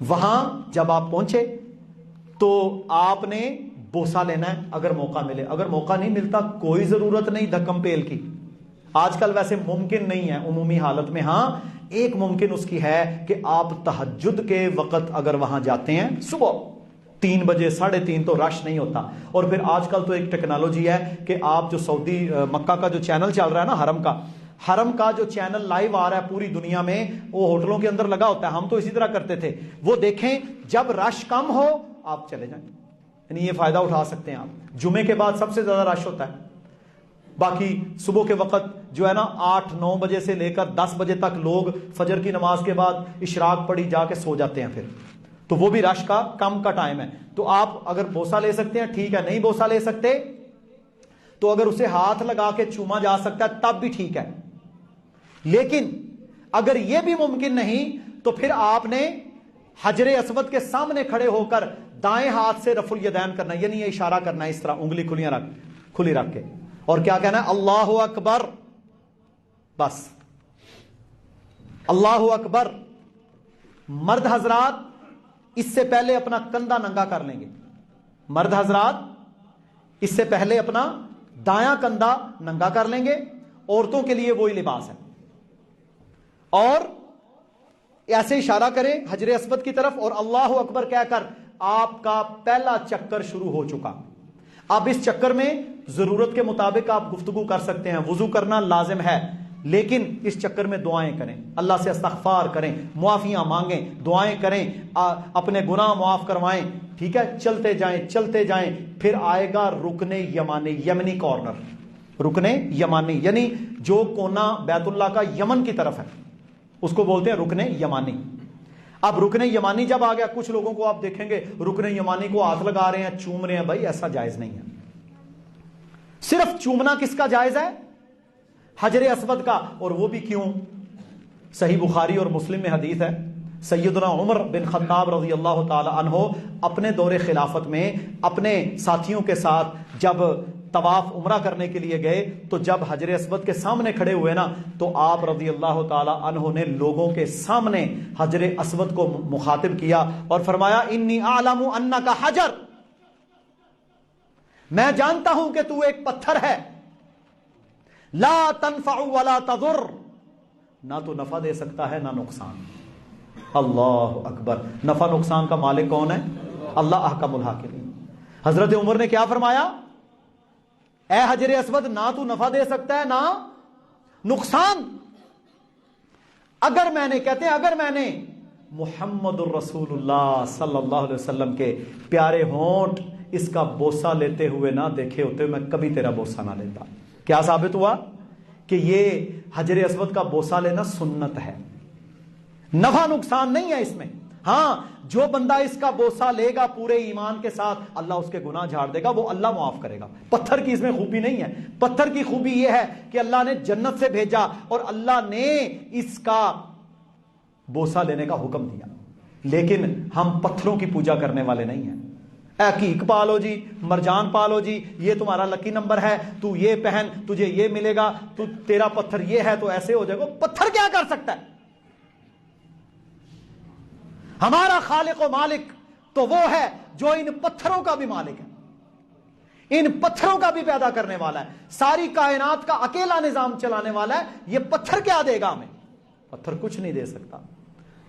وہاں جب آپ پہنچے تو آپ نے بوسہ لینا ہے اگر موقع ملے، اگر موقع نہیں ملتا کوئی ضرورت نہیں دھکم پیل کی۔ آج کل ویسے ممکن نہیں ہے عمومی حالت میں، ہاں ایک ممکن اس کی ہے کہ آپ تہجد کے وقت اگر وہاں جاتے ہیں صبح 3 بجے 3:30 تو رش نہیں ہوتا، اور پھر آج کل تو ایک ٹیکنالوجی ہے کہ آپ جو سعودی مکہ کا جو چینل چل رہا ہے نا، حرم کا جو چینل لائیو آ رہا ہے پوری دنیا میں، وہ ہوٹلوں کے اندر لگا ہوتا ہے، ہم تو اسی طرح کرتے تھے، وہ دیکھیں جب رش کم ہو آپ چلے جائیں، یعنی یہ فائدہ اٹھا سکتے ہیں آپ۔ جمعے کے بعد سب سے زیادہ رش ہوتا ہے، باقی صبح کے وقت جو ہے نا 8-9 بجے سے لے کر 10 بجے تک لوگ فجر کی نماز کے بعد اشراق پڑھی جا کے سو جاتے ہیں، پھر تو وہ بھی رش کا کم کا ٹائم ہے۔ تو آپ اگر بوسہ لے سکتے ہیں ٹھیک ہے، نہیں بوسہ لے سکتے تو اگر اسے ہاتھ لگا کے چوما جا سکتا ہے تب بھی ٹھیک ہے، لیکن اگر یہ بھی ممکن نہیں تو پھر آپ نے حجر اسود کے سامنے کھڑے ہو کر دائیں ہاتھ سے رفع الیدین کرنا، یعنی یہ اشارہ کرنا ہے اس طرح انگلی کھلی رکھ کے، اور کیا کہنا ہے؟ اللہ اکبر، بس اللہ اکبر۔ مرد حضرات اس سے پہلے اپنا کندھا ننگا کر لیں گے، مرد حضرات اس سے پہلے اپنا دایاں کندھا ننگا کر لیں گے، عورتوں کے لیے وہی لباس ہے، اور ایسے اشارہ کریں حجر اسود کی طرف اور اللہ اکبر کہہ کر آپ کا پہلا چکر شروع ہو چکا۔ اب اس چکر میں ضرورت کے مطابق آپ گفتگو کر سکتے ہیں، وضو کرنا لازم ہے، لیکن اس چکر میں دعائیں کریں، اللہ سے استغفار کریں، معافیاں مانگیں، دعائیں کریں، اپنے گناہ معاف کروائیں، ٹھیک ہے؟ چلتے جائیں، پھر آئے گا رکن یمنی کارنر، رکن یمانی یعنی جو کونا بیت اللہ کا یمن کی طرف ہے اس کو بولتے ہیں رکن یمانی۔ اب رکن یمانی جب آ گیا، کچھ لوگوں کو آپ دیکھیں گے رکن یمانی کو ہاتھ لگا رہے ہیں، چوم رہے ہیں، بھائی ایسا جائز نہیں ہے۔ صرف چومنا کس کا جائز ہے؟ حجر اسود کا. اور وہ بھی کیوں؟ صحیح بخاری اور مسلم میں حدیث ہے، سیدنا عمر بن خطاب رضی اللہ تعالی عنہ اپنے دور خلافت میں اپنے ساتھیوں کے ساتھ جب طواف عمرہ کرنے کے لیے گئے تو جب حجر اسود کے سامنے کھڑے ہوئے نا تو آپ رضی اللہ تعالی عنہ نے لوگوں کے سامنے حجر اسود کو مخاطب کیا اور فرمایا انی اعلم انک حجر، میں جانتا ہوں کہ تو ایک پتھر ہے، لا تنفع ولا تضر، نہ تو نفع دے سکتا ہے نہ نقصان. اللہ اکبر. نفع نقصان کا مالک کون ہے؟ اللہ احکم الحاکمین. حضرت عمر نے کیا فرمایا؟ اے حجر اسود، نہ تو نفع دے سکتا ہے نہ نقصان. اگر میں نے، کہتے ہیں اگر میں نے محمد الرسول اللہ صلی اللہ علیہ وسلم کے پیارے ہونٹ اس کا بوسہ لیتے ہوئے نہ دیکھے ہوتے میں کبھی تیرا بوسہ نہ لیتا. کیا ثابت ہوا؟ کہ یہ حجر اسود کا بوسہ لینا سنت ہے، نفع نقصان نہیں ہے اس میں. ہاں جو بندہ اس کا بوسہ لے گا پورے ایمان کے ساتھ اللہ اس کے گناہ جھاڑ دے گا، وہ اللہ معاف کرے گا. پتھر کی اس میں خوبی نہیں ہے. پتھر کی خوبی یہ ہے کہ اللہ نے جنت سے بھیجا اور اللہ نے اس کا بوسہ لینے کا حکم دیا. لیکن ہم پتھروں کی پوجا کرنے والے نہیں ہیں. عقیق پالو جی، مرجان پالو جی، یہ تمہارا لکی نمبر ہے، تو یہ پہن تجھے یہ ملے گا، تو تیرا پتھر یہ ہے تو ایسے ہو جائے گا. پتھر کیا کر سکتا ہے؟ ہمارا خالق و مالک تو وہ ہے جو ان پتھروں کا بھی مالک ہے، ان پتھروں کا بھی پیدا کرنے والا ہے، ساری کائنات کا اکیلا نظام چلانے والا ہے. یہ پتھر کیا دے گا ہمیں؟ پتھر کچھ نہیں دے سکتا.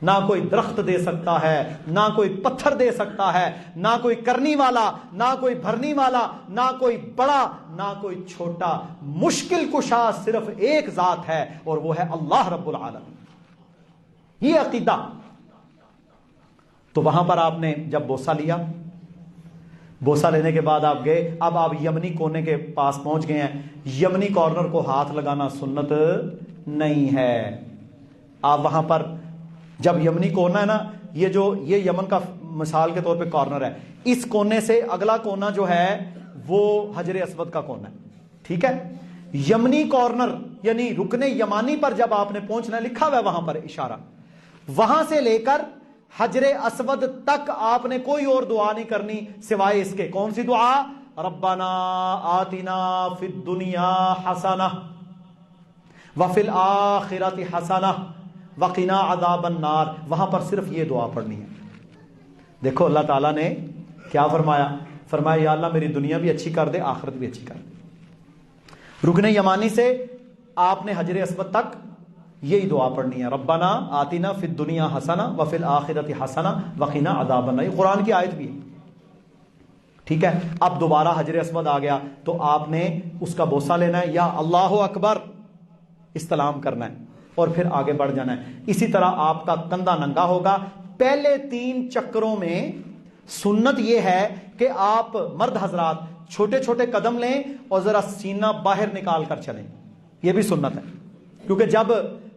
نہ کوئی درخت دے سکتا ہے، نہ کوئی پتھر دے سکتا ہے، نہ کوئی کرنی والا، نہ کوئی بھرنی والا، نہ کوئی بڑا نہ کوئی چھوٹا. مشکل کشا صرف ایک ذات ہے اور وہ ہے اللہ رب العالمین. یہ عقیدہ. تو وہاں پر آپ نے جب بوسہ لیا، بوسہ لینے کے بعد آپ گئے. اب آپ یمنی کونے کے پاس پہنچ گئے ہیں. یمنی کارنر کو ہاتھ لگانا سنت نہیں ہے. آپ وہاں پر جب یمنی کونا ہے نا، یہ یمن کا مثال کے طور پہ کارنر ہے، اس کونے سے اگلا کونا جو ہے وہ حجر اسود کا کونا ہے. ٹھیک ہے؟ یمنی کارنر یعنی رکن یمانی پر جب آپ نے پہنچنا، لکھا ہوا ہے وہاں پر اشارہ، وہاں سے لے کر حجر اسود تک آپ نے کوئی اور دعا نہیں کرنی سوائے اس کے. کون سی دعا؟ ربنا آتنا فی الدنیا حسنہ وفی الآخرۃ حسنہ وقنا عذاب النار. وہاں پر صرف یہ دعا پڑھنی ہے. دیکھو اللہ تعالیٰ نے کیا فرمایا؟ فرمایا یا اللہ میری دنیا بھی اچھی کر دے، آخرت بھی اچھی کر دے. رکن یمانی سے آپ نے حجر اسود تک یہی دعا پڑھنی ہے، ربنا آتنا فی الدنیا حسنہ وفی الآخرۃ حسنہ وقنا عذاب النار. یہ قرآن کی آیت بھی ہے. ٹھیک ہے؟ اب دوبارہ حجر اسود آ گیا تو آپ نے اس کا بوسہ لینا ہے، یا اللہ اکبر استلام کرنا ہے اور پھر آگے بڑھ جانا ہے. اسی طرح آپ کا کندھا ننگا ہوگا. پہلے 3 چکروں میں سنت یہ ہے کہ آپ مرد حضرات چھوٹے چھوٹے قدم لیں اور ذرا سینہ باہر نکال کر چلیں. یہ بھی سنت ہے، کیونکہ جب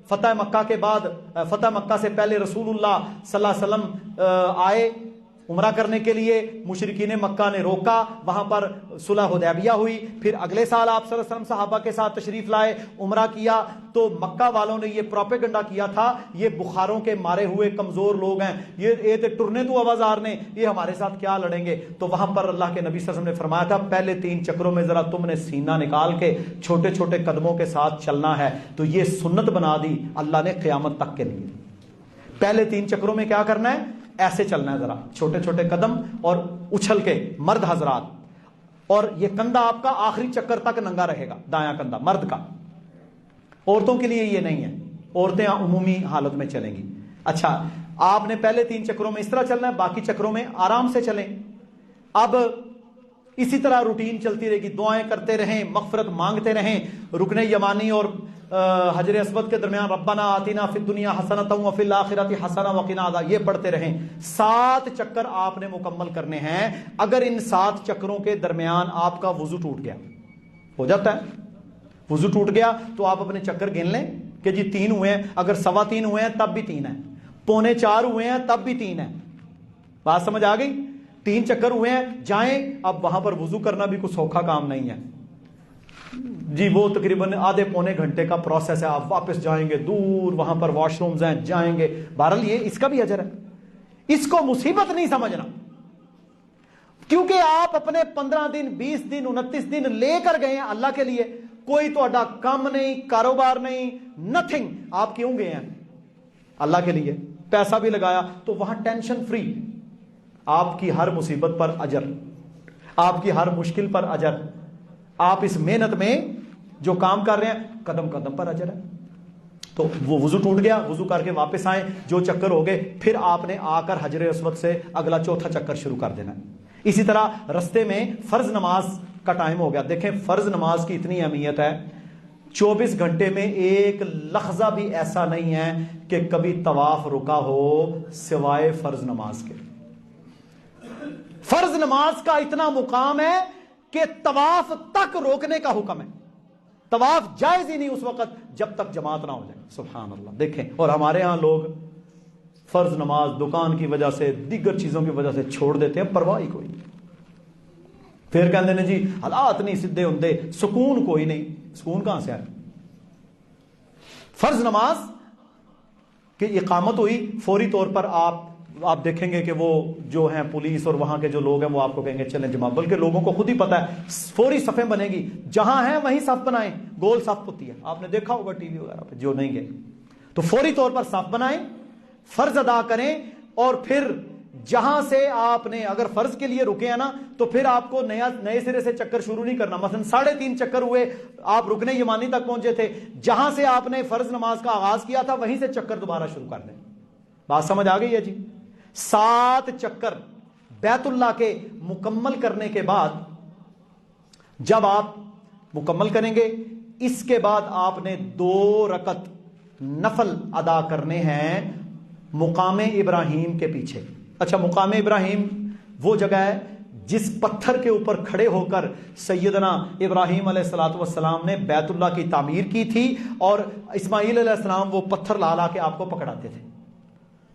فتح مکہ کے بعد، فتح مکہ سے پہلے رسول اللہ صلی اللہ علیہ وسلم آئے عمرہ کرنے کے لیے، مشرکین مکہ نے روکا، وہاں پر صلح حدیبیہ ہوئی. پھر اگلے سال آپ صلی اللہ علیہ وسلم صحابہ کے ساتھ تشریف لائے، عمرہ کیا. تو مکہ والوں نے یہ پروپیگنڈا کیا تھا یہ بخاروں کے مارے ہوئے کمزور لوگ ہیں، یہ ٹرنے تو آوازار نے، یہ ہمارے ساتھ کیا لڑیں گے. تو وہاں پر اللہ کے نبی صلی اللہ علیہ وسلم نے فرمایا تھا پہلے 3 چکروں میں ذرا تم نے سینہ نکال کے چھوٹے چھوٹے قدموں کے ساتھ چلنا ہے. تو یہ سنت بنا دی اللہ نے قیامت تک کے لیے. پہلے 3 چکروں میں کیا کرنا ہے؟ ایسے چلنا ہے، ذرا چھوٹے چھوٹے قدم اور اچھل کے مرد حضرات. اور یہ کندھا آپ کا آخری چکر تک ننگا رہے گا، دایاں کندھا مرد کا. عورتوں کے لیے یہ نہیں ہے، عورتیں عمومی حالت میں چلیں گی. اچھا، آپ نے پہلے 3 چکروں میں اس طرح چلنا ہے، باقی چکروں میں آرام سے چلیں. اب اسی طرح روٹین چلتی رہے گی، دعائیں کرتے رہیں، مغفرت مانگتے رہیں. رکن یمانی اور حجر اسود کے درمیان ربنا آتنا فی الدنیا حسنۃ وفی الآخرۃ حسنہ وقنا عذاب، یہ پڑھتے رہیں. 7 چکر آپ نے مکمل کرنے ہیں. اگر ان 7 چکروں کے درمیان آپ کا وضو ٹوٹ گیا، ہو جاتا ہے وضو ٹوٹ گیا، تو آپ اپنے چکر گن لیں کہ جی 3 ہوئے ہیں. اگر 3.25 ہوئے ہیں تب بھی 3 ہے، 3.25 ہوئے ہیں تب بھی 3 ہے. بات سمجھ آ گئی؟ 3 چکر ہوئے ہیں، جائیں. اب وہاں پر وضو کرنا بھی کوئی سوکھا کام نہیں ہے. جی وہ تقریباً آدھے پونے گھنٹے کا پروسیس ہے، آپ واپس جائیں گے دور، وہاں پر واش رومز ہیں، جائیں گے. بہرحال یہ اس کا بھی اجر ہے. اس کو مصیبت نہیں سمجھنا، کیونکہ آپ اپنے 15 دن 20 دن 29 دن لے کر گئے ہیں اللہ کے لیے. کوئی تو کام نہیں، کاروبار نہیں، نتھنگ. آپ کیوں گئے ہیں؟ اللہ کے لیے. پیسہ بھی لگایا تو وہاں ٹینشن فری. آپ کی ہر مصیبت پر اجر، آپ کی ہر مشکل پر اجر. آپ اس محنت میں جو کام کر رہے ہیں قدم قدم پر اجر ہے. تو وہ وضو ٹوٹ گیا، وضو کر کے واپس آئیں، جو چکر ہو گئے، پھر آپ نے آ کر حجر اسود سے اگلا چوتھا چکر شروع کر دینا ہے. اسی طرح رستے میں فرض نماز کا ٹائم ہو گیا. دیکھیں فرض نماز کی اتنی اہمیت ہے، 24 گھنٹے میں ایک لحظہ بھی ایسا نہیں ہے کہ کبھی طواف رکا ہو سوائے فرض نماز کے. فرض نماز کا اتنا مقام ہے کہ طواف تک روکنے کا حکم ہے. طواف جائز ہی نہیں اس وقت جب تک جماعت نہ ہو جائے. سبحان اللہ. دیکھیں، اور ہمارے ہاں لوگ فرض نماز دکان کی وجہ سے، دیگر چیزوں کی وجہ سے چھوڑ دیتے ہیں، پرواہ ہی کوئی. پھر کہتے ہیں جی حالات نہیں سیدھے ہوندے، سکون کوئی نہیں. سکون کہاں سے آئے؟ فرض نماز کی اقامت ہوئی، فوری طور پر آپ دیکھیں گے کہ وہ جو ہیں پولیس اور وہاں کے جو لوگ ہیں وہ آپ کو کہیں گے چلیں جماعت. بلکہ لوگوں کو خود ہی پتا ہے، فوری صفیں بنے گی، جہاں ہیں وہیں صف بنائیں. گول صف ہوتی ہے، آپ نے دیکھا ہوگا ٹی وی وغیرہ پہ، جو نہیں گئے تو فوری طور پر صف بنائیں، فرض ادا کریں. اور پھر جہاں سے آپ نے اگر فرض کے لیے رکے ہیں نا، تو پھر آپ کو نئے سرے سے چکر شروع نہیں کرنا. مثلا 3.5 چکر ہوئے، آپ رکنے یمانی تک پہنچے تھے، جہاں سے آپ نے فرض نماز کا آغاز کیا تھا وہیں سے چکر دوبارہ شروع کر دیں. بات سمجھ آ گئی ہے جی؟ 7 چکر بیت اللہ کے مکمل کرنے کے بعد جب آپ مکمل کریں گے، اس کے بعد آپ نے 2 رکعت نفل ادا کرنے ہیں مقام ابراہیم کے پیچھے. اچھا، مقام ابراہیم وہ جگہ ہے جس پتھر کے اوپر کھڑے ہو کر سیدنا ابراہیم علیہ الصلوۃ والسلام نے بیت اللہ کی تعمیر کی تھی، اور اسماعیل علیہ السلام وہ پتھر لا لا کے آپ کو پکڑاتے تھے.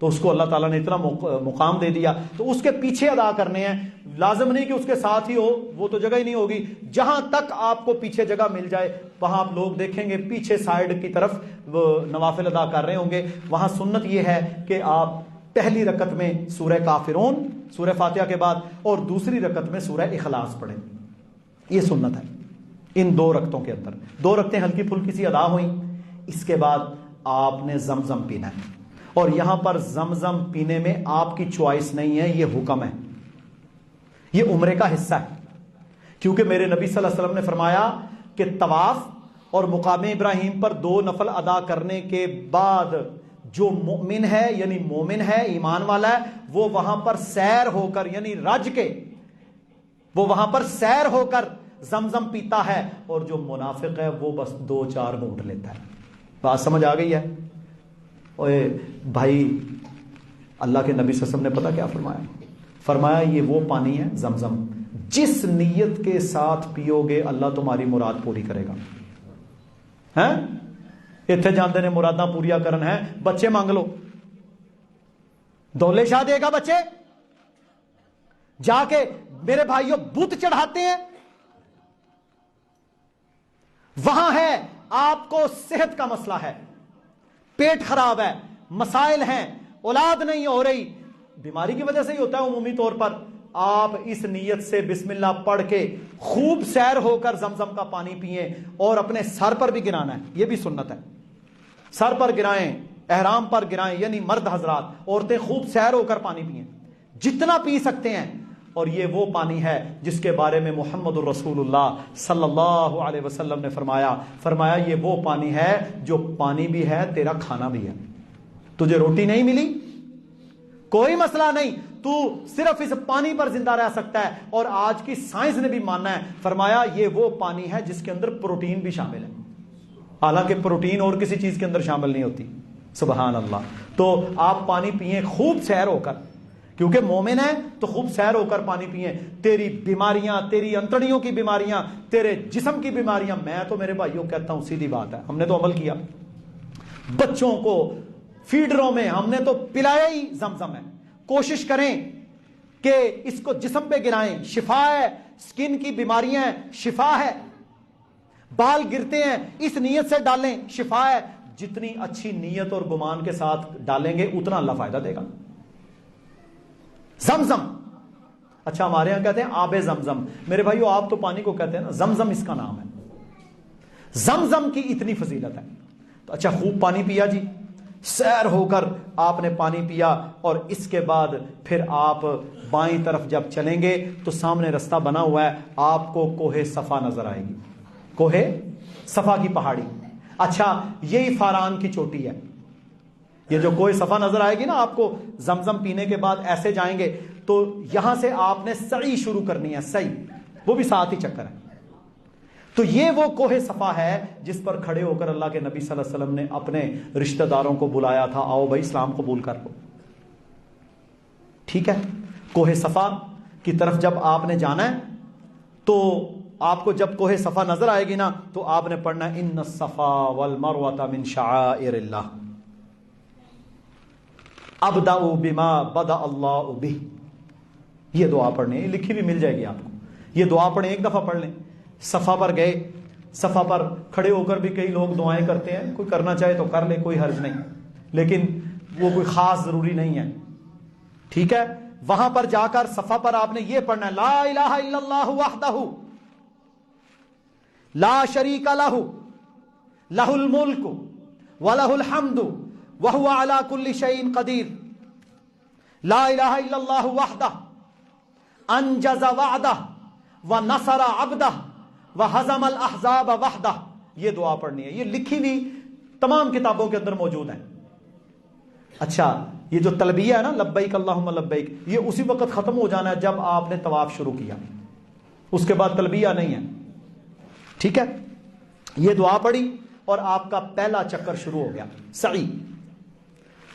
تو اس کو اللہ تعالیٰ نے اتنا مقام دے دیا، تو اس کے پیچھے ادا کرنے ہیں. لازم نہیں کہ اس کے ساتھ ہی ہو، وہ تو جگہ ہی نہیں ہوگی. جہاں تک آپ کو پیچھے جگہ مل جائے وہاں آپ لوگ دیکھیں گے پیچھے سائیڈ کی طرف وہ نوافل ادا کر رہے ہوں گے. وہاں سنت یہ ہے کہ آپ پہلی رکعت میں سورہ کافرون، سورہ فاتحہ کے بعد، اور دوسری رکعت میں سورہ اخلاص پڑھیں. یہ سنت ہے ان 2 رکعتوں کے اندر. 2 رکعتیں ہلکی پھلکی سی ادا ہوئیں. اس کے بعد آپ نے زمزم پینا ہے. اور یہاں پر زمزم پینے میں آپ کی چوائس نہیں ہے، یہ حکم ہے، یہ عمرے کا حصہ ہے. کیونکہ میرے نبی صلی اللہ علیہ وسلم نے فرمایا کہ طواف اور مقام ابراہیم پر 2 نفل ادا کرنے کے بعد جو مؤمن ہے، یعنی مومن ہے، ایمان والا ہے، وہ وہاں پر سیر ہو کر، یعنی رج کے وہ وہاں پر سیر ہو کر زمزم پیتا ہے. اور جو منافق ہے وہ بس 2-4 گھونٹ لیتا ہے. بات سمجھ آ گئی ہے؟ اوے بھائی، اللہ کے نبی صلی اللہ علیہ وسلم نے پتا کیا فرمایا؟ یہ وہ پانی ہے زمزم، جس نیت کے ساتھ پیو گے اللہ تمہاری مراد پوری کرے گا. ہیں اتنے جاندے نے مراداں پوریا کرن ہے، بچے مانگ لو، دولے شاہ دے گا بچے. جا کے میرے بھائیوں بت چڑھاتے ہیں، وہاں ہے آپ کو صحت کا مسئلہ ہے، پیٹ خراب ہے، مسائل ہیں، اولاد نہیں ہو رہی، بیماری کی وجہ سے ہی ہوتا ہے عمومی طور پر. آپ اس نیت سے بسم اللہ پڑھ کے خوب سیر ہو کر زمزم کا پانی پئیں، اور اپنے سر پر بھی گرانا ہے، یہ بھی سنت ہے. سر پر گرائیں، احرام پر گرائیں، یعنی مرد حضرات. عورتیں خوب سیر ہو کر پانی پئیں، جتنا پی سکتے ہیں. اور یہ وہ پانی ہے جس کے بارے میں محمد الرسول اللہ صلی اللہ علیہ وسلم نے فرمایا یہ وہ پانی ہے جو پانی بھی ہے، تیرا کھانا بھی ہے. تجھے روٹی نہیں ملی، کوئی مسئلہ نہیں، تو صرف اس پانی پر زندہ رہ سکتا ہے. اور آج کی سائنس نے بھی ماننا ہے، فرمایا یہ وہ پانی ہے جس کے اندر پروٹین بھی شامل ہے، حالانکہ پروٹین اور کسی چیز کے اندر شامل نہیں ہوتی. سبحان اللہ. تو آپ پانی پئیں خوب سیر ہو کر، کیونکہ مومن ہے تو خوب سیر ہو کر پانی پئیں. تیری بیماریاں، تیری انتڑیوں کی بیماریاں، تیرے جسم کی بیماریاں، میں تو میرے بھائیوں کہتا ہوں سیدھی بات ہے، ہم نے تو عمل کیا. بچوں کو فیڈروں میں ہم نے تو پلایا ہی زمزم ہے. کوشش کریں کہ اس کو جسم پہ گرائیں، شفا ہے. سکن کی بیماریاں ہیں، شفا ہے. بال گرتے ہیں اس نیت سے ڈالیں شفا ہے. جتنی اچھی نیت اور گمان کے ساتھ ڈالیں گے اتنا اللہ فائدہ دے گا. زمزم، اچھا ہمارے یہاں کہتے ہیں آب زمزم. میرے بھائیو آپ تو پانی کو کہتے ہیں نا، زمزم اس کا نام ہے. زمزم کی اتنی فضیلت ہے. تو اچھا خوب پانی پیا جی، سیر ہو کر آپ نے پانی پیا، اور اس کے بعد پھر آپ بائیں طرف جب چلیں گے تو سامنے رستہ بنا ہوا ہے، آپ کو کوہ صفا نظر آئے گی. کوہ صفا کی پہاڑی. اچھا یہی فاران کی چوٹی ہے. یہ جو کوہ صفا نظر آئے گی نا آپ کو، زمزم پینے کے بعد ایسے جائیں گے تو یہاں سے آپ نے سعی شروع کرنی ہے. سعی وہ بھی 7 ہی چکر ہے. تو یہ وہ کوہ صفا ہے جس پر کھڑے ہو کر اللہ کے نبی صلی اللہ علیہ وسلم نے اپنے رشتہ داروں کو بلایا تھا، آؤ بھائی اسلام قبول کر لو. ٹھیک ہے، کوہ صفا کی طرف جب آپ نے جانا ہے تو آپ کو جب کوہ صفا نظر آئے گی نا تو آپ نے پڑھنا ہے ان الصفا والمروہ من شعائر اللہ ابدأ بما بدأ اللہ بہ. یہ دعا پڑھنی ہے، لکھی بھی مل جائے گی آپ کو. یہ دعا پڑھیں، ایک دفعہ پڑھ لیں. صفا پر گئے، صفا پر کھڑے ہو کر بھی کئی لوگ دعائیں کرتے ہیں، کوئی کرنا چاہے تو کر لے، کوئی حرج نہیں، لیکن وہ کوئی خاص ضروری نہیں ہے. ٹھیک ہے، وہاں پر جا کر صفا پر آپ نے یہ پڑھنا ہے لا الہ الا اللہ وحدہ لا شریک لہ لہ الملک ولہ الحمد وہو علی کل شیء قدیر لا الہ الا اللہ وحدہ انجز وعدہ ونصر عبدہ وہزم الاحزاب وحدہ. یہ دعا پڑھنی ہے، یہ لکھی ہوئی تمام کتابوں کے اندر موجود ہے. اچھا یہ جو تلبیہ ہے نا لبیک اللہم لبیک، یہ اسی وقت ختم ہو جانا ہے جب آپ نے طواف شروع کیا، اس کے بعد تلبیہ نہیں ہے. ٹھیک ہے، یہ دعا پڑھی اور آپ کا پہلا چکر شروع ہو گیا. سعی،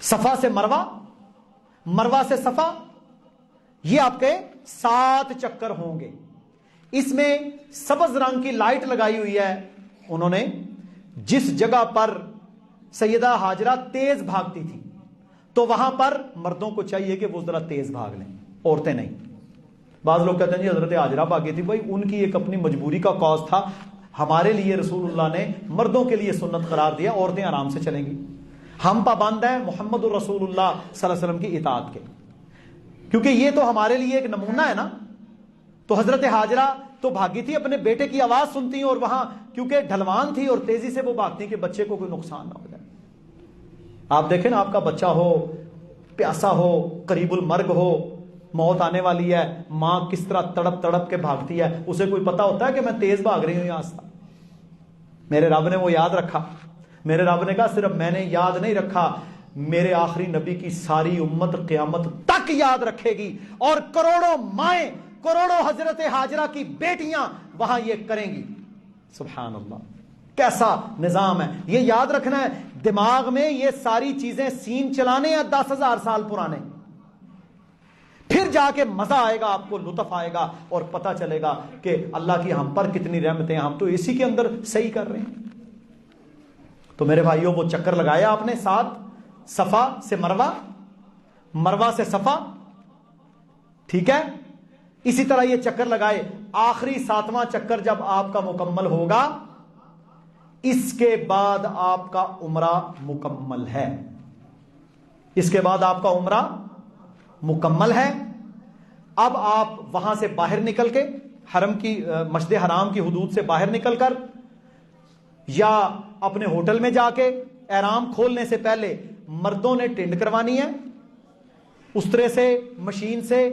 صفا سے مروہ، مروہ سے صفا، یہ آپ کے 7 چکر ہوں گے. اس میں سبز رنگ کی لائٹ لگائی ہوئی ہے انہوں نے. جس جگہ پر سیدہ ہاجرہ تیز بھاگتی تھی تو وہاں پر مردوں کو چاہیے کہ وہ ذرا تیز بھاگ لیں، عورتیں نہیں. بعض لوگ کہتے ہیں جی حضرت ہاجرہ بھاگی تھی، بھائی ان کی ایک اپنی مجبوری کا کاز تھا. ہمارے لیے رسول اللہ نے مردوں کے لیے سنت قرار دیا، عورتیں آرام سے چلیں گی. ہم پابند ہیں محمد الرسول اللہ صلی اللہ علیہ وسلم کی اطاعت کے، کیونکہ یہ تو ہمارے لیے ایک نمونہ ہے نا. تو حضرت ہاجرہ تو بھاگی تھی، اپنے بیٹے کی آواز سنتی اور وہاں کیونکہ ڈھلوان تھی اور تیزی سے وہ بھاگتی کہ بچے کو کوئی نقصان نہ ہو جائے. آپ دیکھیں نا، آپ کا بچہ ہو، پیاسا ہو، قریب المرگ ہو، موت آنے والی ہے، ماں کس طرح تڑپ تڑپ کے بھاگتی ہے. اسے کوئی پتا ہوتا ہے کہ میں تیز بھاگ رہی ہوں یہاں سے؟ میرے رب نے وہ یاد رکھا. میرے رب نے کہا صرف میں نے یاد نہیں رکھا، میرے آخری نبی کی ساری امت قیامت تک یاد رکھے گی، اور کروڑوں مائیں، کروڑوں حضرت ہاجرہ کی بیٹیاں وہاں یہ کریں گی. سبحان اللہ، کیسا نظام ہے. یہ یاد رکھنا ہے دماغ میں، یہ ساری چیزیں سین چلانے ہیں 10,000 سال پرانے. پھر جا کے مزہ آئے گا، آپ کو لطف آئے گا اور پتہ چلے گا کہ اللہ کی ہم پر کتنی رحمتیں ہیں، ہم تو اسی کے اندر صحیح کر رہے ہیں. تو میرے بھائیوں وہ چکر لگایا آپ نے 7، صفا سے مروہ، مروہ سے صفا. ٹھیک ہے، اسی طرح یہ چکر لگائے. آخری 7واں چکر جب آپ کا مکمل ہوگا، اس کے بعد آپ کا عمرہ مکمل ہے. اس کے بعد آپ کا عمرہ مکمل ہے. اب آپ وہاں سے باہر نکل کے حرم کی، مسجد حرام کی حدود سے باہر نکل کر، یا اپنے ہوٹل میں جا کے احرام کھولنے سے پہلے مردوں نے ٹنڈ کروانی ہے اس طرح سے مشین سے،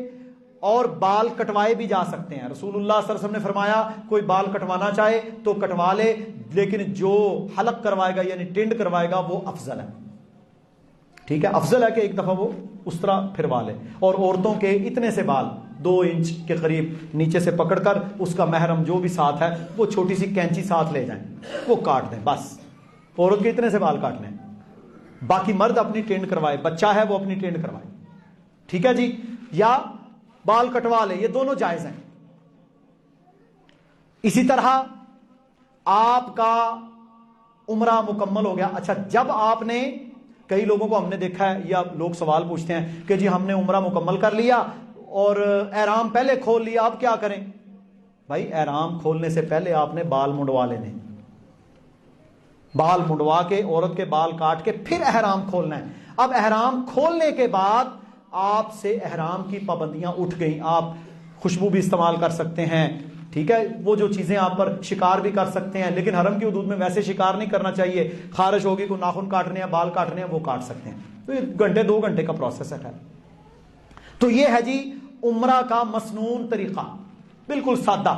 اور بال کٹوائے بھی جا سکتے ہیں. رسول اللہ صلی اللہ علیہ وسلم نے فرمایا کوئی بال کٹوانا چاہے تو کٹوا لے، لیکن جو حلق کروائے گا یعنی ٹنڈ کروائے گا وہ افضل ہے. ٹھیک ہے، افضل ہے کہ ایک دفعہ وہ اس طرح پھروا لے. اور عورتوں کے اتنے سے بال 2 انچ کے قریب نیچے سے پکڑ کر، اس کا محرم جو بھی ساتھ ہے وہ چھوٹی سی کینچی ساتھ لے جائیں، وہ کاٹ دیں. بس عورت کے اتنے سے بال کاٹ لیں. باقی مرد اپنی ٹینڈ کروائے، بچہ ہے وہ اپنی ٹینڈ کروائے. ٹھیک ہے جی، یا بال کٹوا لے، یہ دونوں جائز ہیں. اسی طرح آپ کا عمرہ مکمل ہو گیا. اچھا جب آپ نے، کئی لوگوں کو ہم نے دیکھا ہے یا لوگ سوال پوچھتے ہیں کہ جی ہم نے عمرہ مکمل کر لیا اور احرام پہلے کھول لیا، اب کیا کریں؟ بھائی احرام کھولنے سے پہلے آپ نے بال منڈوا لینے. بال منڈوا کے، عورت کے بال کاٹ کے پھر احرام کھولنا ہے۔ اب احرام کھولنے کے بعد آپ سے احرام کی پابندیاں اٹھ گئیں، آپ خوشبو بھی استعمال کر سکتے ہیں، ٹھیک ہے، وہ جو چیزیں آپ پر شکار بھی کر سکتے ہیں، لیکن حرم کی حدود میں ویسے شکار نہیں کرنا چاہیے، خارش ہوگی، کوئی ناخن کاٹنے ہیں، بال کاٹنے ہیں، وہ کاٹ سکتے ہیں، تو یہ گھنٹے 2 گھنٹے کا پروسیس ہے۔ تو یہ ہے جی عمرہ کا مسنون طریقہ، بالکل سادہ۔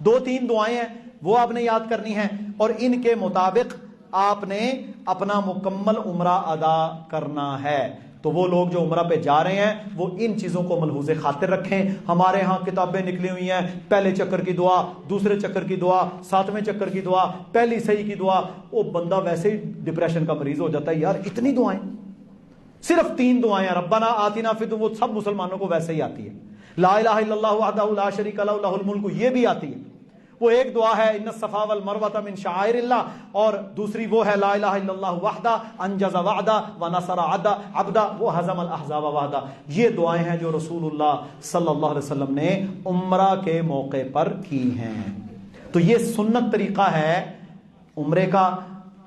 2-3 دعائیں ہیں وہ آپ نے یاد کرنی ہیں، اور ان کے مطابق آپ نے اپنا مکمل عمرہ ادا کرنا ہے۔ تو وہ لوگ جو عمرہ پہ جا رہے ہیں وہ ان چیزوں کو ملحوظ خاطر رکھیں۔ ہمارے ہاں کتابیں نکلی ہوئی ہیں، پہلے چکر کی دعا، دوسرے چکر کی دعا، 7ویں چکر کی دعا، پہلی صحیح کی دعا، وہ بندہ ویسے ہی ڈپریشن کا مریض ہو جاتا ہے، یار اتنی دعائیں، صرف 3 دعائیں ہیں، ربنا آتنا فی الدنیا، وہ سب مسلمانوں کو ویسے ہی آتی ہے، لا الہ الا اللہ وحدہ لا شریک لہ لہ الملک، یہ بھی آتی ہے۔ وہ ایک دعا ہے ان الصفا والمروہ من شعائر اللہ، اور دوسری وہ ہے لا الہ الا اللہ وحدہ انجز وعدہ ونصر عبدہ وہزم الاحزاب وحدہ۔ یہ دعائیں ہیں جو رسول اللہ صلی اللہ علیہ وسلم نے عمرہ کے موقع پر کی ہیں۔ تو یہ سنت طریقہ ہے عمرے کا۔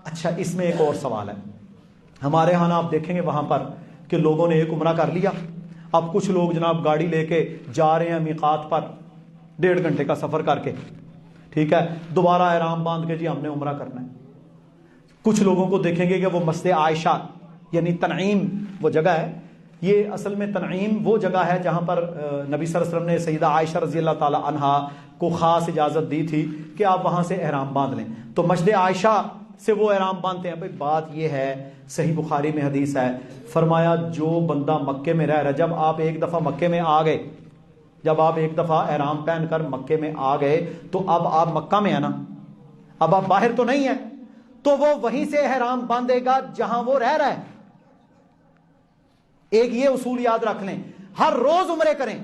اچھا، اس میں ایک اور سوال ہے، ہمارے ہاں آپ دیکھیں گے وہاں پر کہ لوگوں نے ایک عمرہ کر لیا، اب کچھ لوگ جناب گاڑی لے کے جا رہے ہیں میقات پر 1.5 گھنٹے کا سفر کر کے، ٹھیک ہے، دوبارہ احرام باندھ کے جی ہم نے عمرہ کرنا ہے۔ کچھ لوگوں کو دیکھیں گے کہ وہ مسجد عائشہ یعنی تنعیم وہ جگہ ہے، یہ اصل میں تنعیم وہ جگہ ہے جہاں پر نبی صلی اللہ علیہ وسلم نے سیدہ عائشہ رضی اللہ تعالی عنہا کو خاص اجازت دی تھی کہ آپ وہاں سے احرام باندھ لیں، تو مسجد عائشہ سے وہ احرام باندھتے ہیں۔ بھائی بات یہ ہے، صحیح بخاری میں حدیث ہے، فرمایا جو بندہ مکے میں رہ رہا ہے، جب آپ ایک دفعہ مکے میں آ گئے، جب آپ ایک دفعہ احرام پہن کر مکے میں آ گئے تو اب آپ مکہ میں ہیں نا، اب آپ باہر تو نہیں ہیں، تو وہ وہیں سے احرام باندھے گا جہاں وہ رہ رہا ہے۔ ایک یہ اصول یاد رکھ لیں، ہر روز عمرے کریں،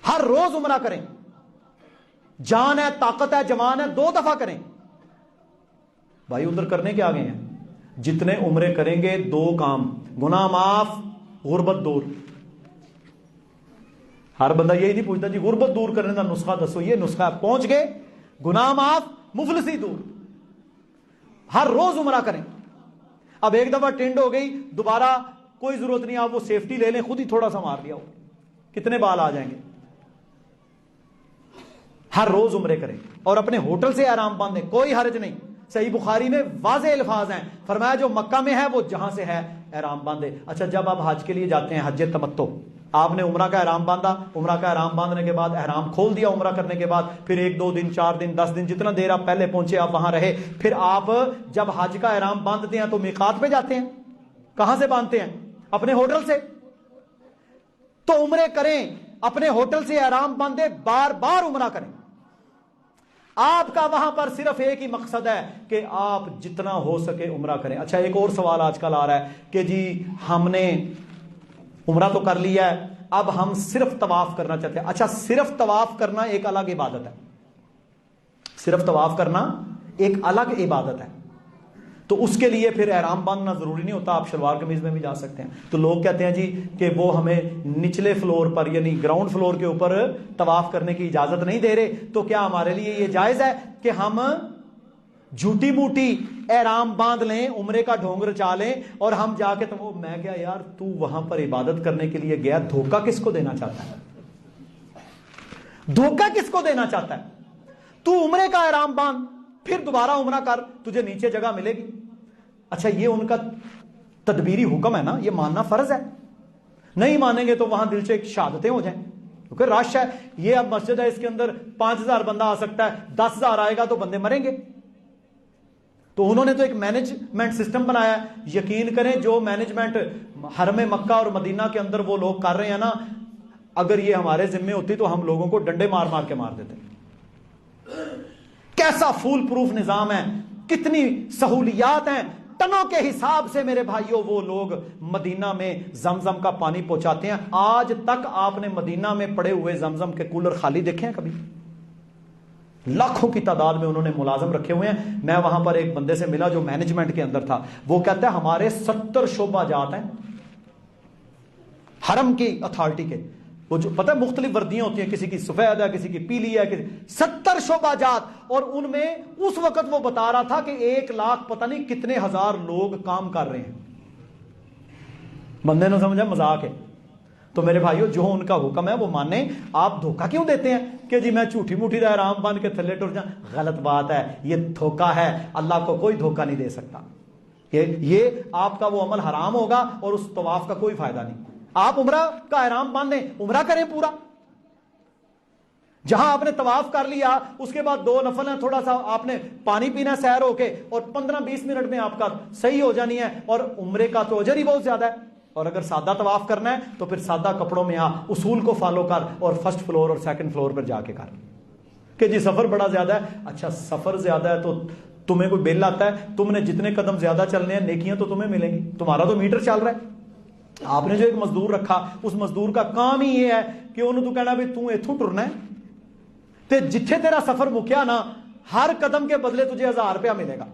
ہر روز عمرہ کریں، جان ہے، طاقت ہے، جوان ہے، 2 دفعہ کریں۔ بھائی ادھر کرنے کے آگے ہیں، جتنے عمرے کریں گے 2 کام، گناہ معاف، غربت دور۔ ہر بندہ یہی نہیں پوچھتا جی غربت دور کرنے کا نسخہ دسو، یہ نسخہ پہنچ گئے، گناہ معاف، مفلسی دور۔ ہر روز عمرہ کریں۔ اب ایک دفعہ ٹینڈ ہو گئی، دوبارہ کوئی ضرورت نہیں، آپ وہ سیفٹی لے لیں، خود ہی تھوڑا سا مار لیا ہو، کتنے بال آ جائیں گے۔ ہر روز عمرے کریں اور اپنے ہوٹل سے احرام باندھیں، کوئی حرج نہیں۔ صحیح بخاری میں واضح الفاظ ہیں، فرمایا جو مکہ میں ہے وہ جہاں سے ہے احرام باندھے۔ اچھا، جب آپ حج کے لیے جاتے ہیں، حج تمتع، آپ نے عمرہ کا احرام باندھا، عمرہ کا احرام باندھنے کے بعد احرام کھول دیا، عمرہ کرنے کے بعد پھر 1-2 دن 4 دن 10 دن جتنا دیر آپ پہلے پہنچے آپ وہاں رہے، پھر آپ جب حج کا احرام باندھتے ہیں تو میقات پہ جاتے ہیں۔ کہاں سے باندھتے ہیں؟ اپنے ہوٹل سے۔ تو عمرے کریں، اپنے ہوٹل سے احرام باندھے، بار بار عمرہ کریں۔ آپ کا وہاں پر صرف ایک ہی مقصد ہے کہ آپ جتنا ہو سکے عمرہ کریں۔ اچھا، ایک اور سوال آج کل آ رہا ہے کہ جی ہم نے عمرہ تو کر لیا ہے، اب ہم صرف طواف کرنا چاہتے ہیں۔ اچھا، صرف طواف کرنا ایک الگ عبادت ہے، صرف طواف کرنا ایک الگ عبادت ہے، تو اس کے لیے پھر احرام باندھنا ضروری نہیں ہوتا، آپ شلوار قمیض میں بھی جا سکتے ہیں۔ تو لوگ کہتے ہیں جی کہ وہ ہمیں نچلے فلور پر یعنی گراؤنڈ فلور کے اوپر طواف کرنے کی اجازت نہیں دے رہے، تو کیا ہمارے لیے یہ جائز ہے کہ ہم جھوٹی موٹی احرام باندھ لیں، عمرے کا ڈھونگ رچا لیں اور ہم جا کے میں کیا یار تو وہاں پر عبادت کرنے کے لیے گیا، دھوکہ کس کو دینا چاہتا ہے؟ دھوکہ کس کو دینا چاہتا ہے؟ تو عمرے کا احرام باندھ، پھر دوبارہ عمرہ کر، تجھے نیچے جگہ ملے گی۔ اچھا، یہ ان کا تدبیری حکم ہے نا، یہ ماننا فرض ہے، نہیں مانیں گے تو وہاں دل سے شہادتیں ہو جائیں، کیونکہ رش ہے۔ یہ اب مسجد ہے، اس کے اندر 5000 بندہ آ سکتا ہے، 10,000 آئے گا تو بندے مریں گے۔ تو انہوں نے تو ایک مینجمنٹ سسٹم بنایا ہے، یقین کریں جو مینجمنٹ حرم مکہ اور مدینہ کے اندر وہ لوگ کر رہے ہیں نا، اگر یہ ہمارے ذمے ہوتی تو ہم لوگوں کو ڈنڈے مار مار کے مار دیتے۔ کیسا فول پروف نظام ہے، کتنی سہولیات ہیں، ٹنوں کے حساب سے میرے بھائیوں وہ لوگ مدینہ میں زمزم کا پانی پہنچاتے ہیں۔ آج تک آپ نے مدینہ میں پڑے ہوئے زمزم کے کولر خالی دیکھے ہیں کبھی؟ لاکھوں کی تعداد میں انہوں نے ملازم رکھے ہوئے ہیں۔ میں وہاں پر ایک بندے سے ملا جو مینجمنٹ کے اندر تھا، وہ کہتا ہے ہمارے 70 شعبہ جات ہیں حرم کی اتھارٹی کے، وہ جو پتہ ہے مختلف وردیاں ہوتی ہیں، کسی کی سفید ہے، کسی کی پیلی ہے، 70 شعبہ جات، اور ان میں اس وقت وہ بتا رہا تھا کہ 1 لاکھ پتہ نہیں کتنے ہزار لوگ کام کر رہے ہیں. بندے نے سمجھا مذاق ہے. تو میرے بھائیو جو ان کا حکم ہے وہ مانیں. آپ دھوکہ کیوں دیتے ہیں کہ جی میں جھوٹی موٹی دا احرام باندھ کے تھلے ٹر جاؤں؟ غلط بات ہے، یہ دھوکہ ہے. اللہ کو کوئی دھوکہ نہیں دے سکتا. یہ آپ کا وہ عمل حرام ہوگا اور اس طواف کا کوئی فائدہ نہیں. آپ عمرہ کا احرام باندھیں، عمرہ کریں پورا. جہاں آپ نے طواف کر لیا اس کے بعد 2 نفل ہیں، تھوڑا سا آپ نے پانی پینا سیر ہو کے، اور 15-20 منٹ میں آپ کا صحیح ہو جانی ہے. اور عمرے کا تو اجر ہی بہت زیادہ ہے. اور اگر سادہ طواف کرنا ہے تو پھر سادہ کپڑوں میں اصول کو فالو کر اور فرسٹ فلور اور سیکنڈ فلور پر جا کے کر. کہ جی سفر بڑا زیادہ ہے. اچھا سفر زیادہ ہے تو تمہیں کوئی بل آتا ہے؟ تم نے جتنے قدم زیادہ چلنے ہیں نیکیاں تو تمہیں ملیں گی. تمہارا تو میٹر چل رہا ہے. آپ نے جو ایک مزدور رکھا، اس مزدور کا کام ہی یہ ہے کہ انہوں تو کہنا بھی تو ایتھوں ٹرنا ہے تے جتھے تیرا سفر مکیا نا ہر قدم کے بدلے تجھے 1000 روپیہ ملے گا.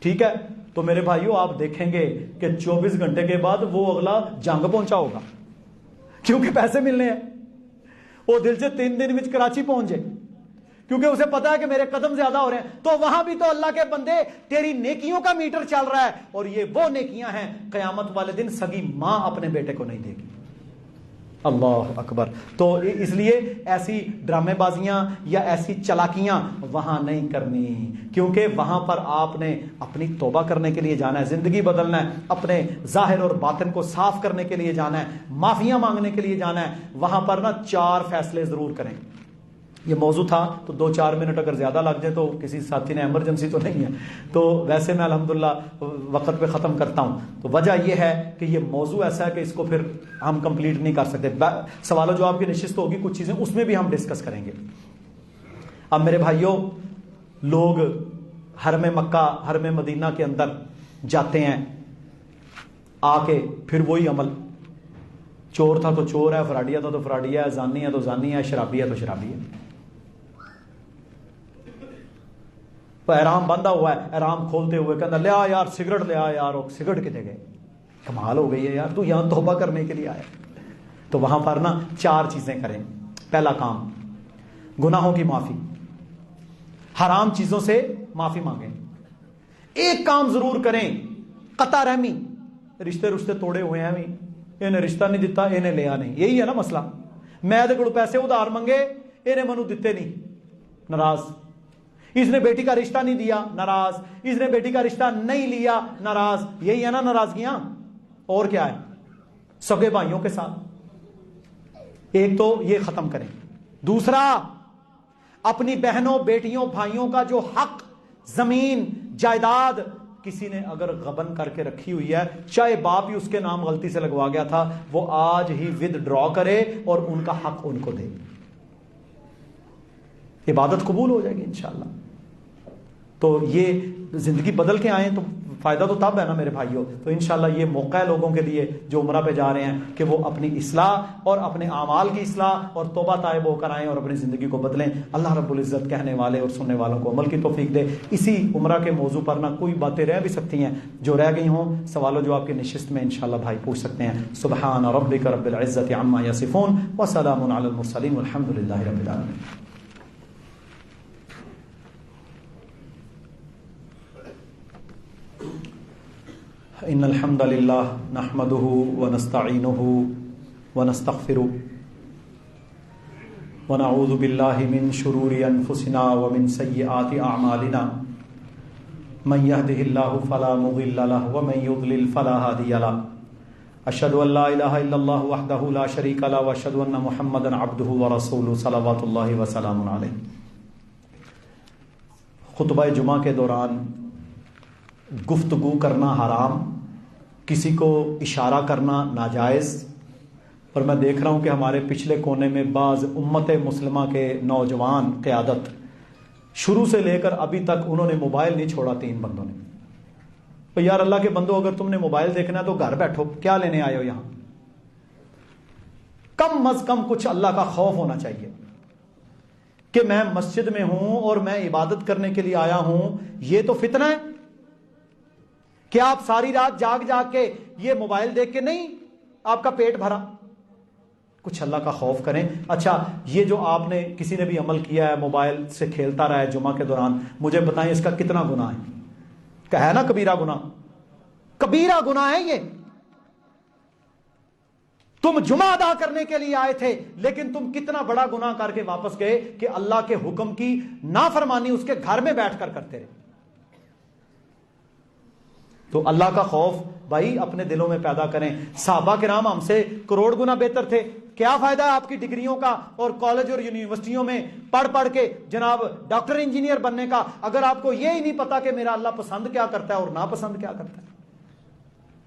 ٹھیک ہے. تو میرے بھائیو آپ دیکھیں گے کہ 24 گھنٹے کے بعد وہ اگلا جنگ پہنچا ہوگا، کیونکہ پیسے ملنے ہیں. وہ دل سے 3 دن وچ کراچی پہنچ جائے، کیونکہ اسے پتا ہے کہ میرے قدم زیادہ ہو رہے ہیں. تو وہاں بھی تو اللہ کے بندے تیری نیکیوں کا میٹر چل رہا ہے، اور یہ وہ نیکیاں ہیں قیامت والے دن سگی ماں اپنے بیٹے کو نہیں دے گی. اللہ اکبر. تو اس لیے ایسی ڈرامے بازیاں یا ایسی چلاکیاں وہاں نہیں کرنی، کیونکہ وہاں پر آپ نے اپنی توبہ کرنے کے لیے جانا ہے، زندگی بدلنا ہے، اپنے ظاہر اور باطن کو صاف کرنے کے لیے جانا ہے، معافیاں مانگنے کے لیے جانا ہے. وہاں پر نا 4 فیصلے ضرور کریں. یہ موضوع تھا تو 2-4 منٹ اگر زیادہ لگ جائے تو کسی ساتھی نے ایمرجنسی تو نہیں ہے، تو ویسے میں الحمدللہ وقت پہ ختم کرتا ہوں. تو وجہ یہ ہے کہ یہ موضوع ایسا ہے کہ اس کو پھر ہم کمپلیٹ نہیں کر سکتے. سوال و جواب کی نشست ہوگی، کچھ چیزیں اس میں بھی ہم ڈسکس کریں گے. اب میرے بھائیوں، لوگ حرم مکہ حرم مدینہ کے اندر جاتے ہیں، آ کے پھر وہی عمل، چور تھا تو چور ہے، فراڈیا تھا تو فراڈیا ہے، زانی ہے تو زانی ہے، شرابی ہے تو شرابی ہے. احرام بندھا ہوا ہے، احرام کھولتے ہوئے کہنا لیا یار سگریٹ لیا یار، سگریٹ کتنے گئے؟ کمال ہو گئی ہے یار، تو یہاں توبہ کرنے کے لیے آیا. تو وہاں پر نا 4 چیزیں کریں. پہلا کام گناہوں کی معافی، حرام چیزوں سے معافی مانگیں. ایک کام ضرور کریں، قطع رحمی. رشتے توڑے ہوئے ہیں، انہیں رشتہ نہیں دیتا، انہیں لیا نہیں، یہی ہے نا مسئلہ. میں کو پیسے ادھار منگے، انہیں منو دیتے نہیں، ناراض. اس نے بیٹی کا رشتہ نہیں دیا، ناراض. اس نے بیٹی کا رشتہ نہیں لیا، ناراض. یہی ہے نا ناراضگیاں. اور کیا ہے؟ سگے بھائیوں کے ساتھ. ایک تو یہ ختم کریں. دوسرا، اپنی بہنوں بیٹیوں بھائیوں کا جو حق، زمین جائیداد کسی نے اگر غبن کر کے رکھی ہوئی ہے، چاہے باپ ہی اس کے نام غلطی سے لگوا گیا تھا، وہ آج ہی ود ڈرا کرے اور ان کا حق ان کو دے. عبادت قبول ہو جائے گی انشاءاللہ. تو یہ زندگی بدل کے آئیں تو فائدہ تو تب ہے نا میرے بھائیوں. تو انشاءاللہ یہ موقع ہے لوگوں کے لیے جو عمرہ پہ جا رہے ہیں کہ وہ اپنی اصلاح اور اپنے اعمال کی اصلاح اور توبہ طائب ہو کر آئیں اور اپنی زندگی کو بدلیں. اللہ رب العزت کہنے والے اور سننے والوں کو عمل کی توفیق دے. اسی عمرہ کے موضوع پر نہ کوئی باتیں رہ بھی سکتی ہیں، جو رہ گئی ہوں سوال و جواب کی نشست میں انشاءاللہ بھائی پوچھ سکتے ہیں. سبحان ربک رب العزت عما یصفون وسلام علی المرسلین والحمد للہ رب العالمین. ان الحمد للہ نحمده ونستعینه ونستغفره ونعوذ باللہ من شرور انفسنا ومن سیئات اعمالنا من يهده اللہ فلا مضل له ومن يضلل فلا هادی له. اشهد ان لا الہ الا اللہ وحدہ لا شریک له واشهد ان محمدا عبدہ ورسولہ صلوات اللہ وسلام علیہ. خطبہ جمعہ کے دوران گفتگو کرنا حرام، کسی کو اشارہ کرنا ناجائز. اور میں دیکھ رہا ہوں کہ ہمارے پچھلے کونے میں بعض امت مسلمہ کے نوجوان قیادت شروع سے لے کر ابھی تک انہوں نے موبائل نہیں چھوڑا. 3 بندوں نے. تو یار اللہ کے بندو، اگر تم نے موبائل دیکھنا ہے تو گھر بیٹھو، کیا لینے آئے ہو یہاں؟ کم از کم کچھ اللہ کا خوف ہونا چاہیے کہ میں مسجد میں ہوں اور میں عبادت کرنے کے لیے آیا ہوں. یہ تو فتنہ ہے کہ آپ ساری رات جاگ کے یہ موبائل دیکھ کے نہیں آپ کا پیٹ بھرا. کچھ اللہ کا خوف کریں. اچھا یہ جو آپ نے کسی نے بھی عمل کیا ہے، موبائل سے کھیلتا رہا ہے جمعہ کے دوران، مجھے بتائیں اس کا کتنا گناہ ہے؟ کہ ہے نا کبیرہ گناہ، کبیرہ گناہ ہے یہ. تم جمعہ ادا کرنے کے لیے آئے تھے لیکن تم کتنا بڑا گناہ کر کے واپس گئے کہ اللہ کے حکم کی نافرمانی اس کے گھر میں بیٹھ کر کرتے رہے. تو اللہ کا خوف بھائی اپنے دلوں میں پیدا کریں. صحابہ کرام ہم سے کروڑ گنا بہتر تھے. کیا فائدہ ہے آپ کی ڈگریوں کا اور کالج اور یونیورسٹیوں میں پڑھ پڑھ کے جناب ڈاکٹر انجینئر بننے کا، اگر آپ کو یہ ہی نہیں پتا کہ میرا اللہ پسند کیا کرتا ہے اور ناپسند کیا کرتا ہے.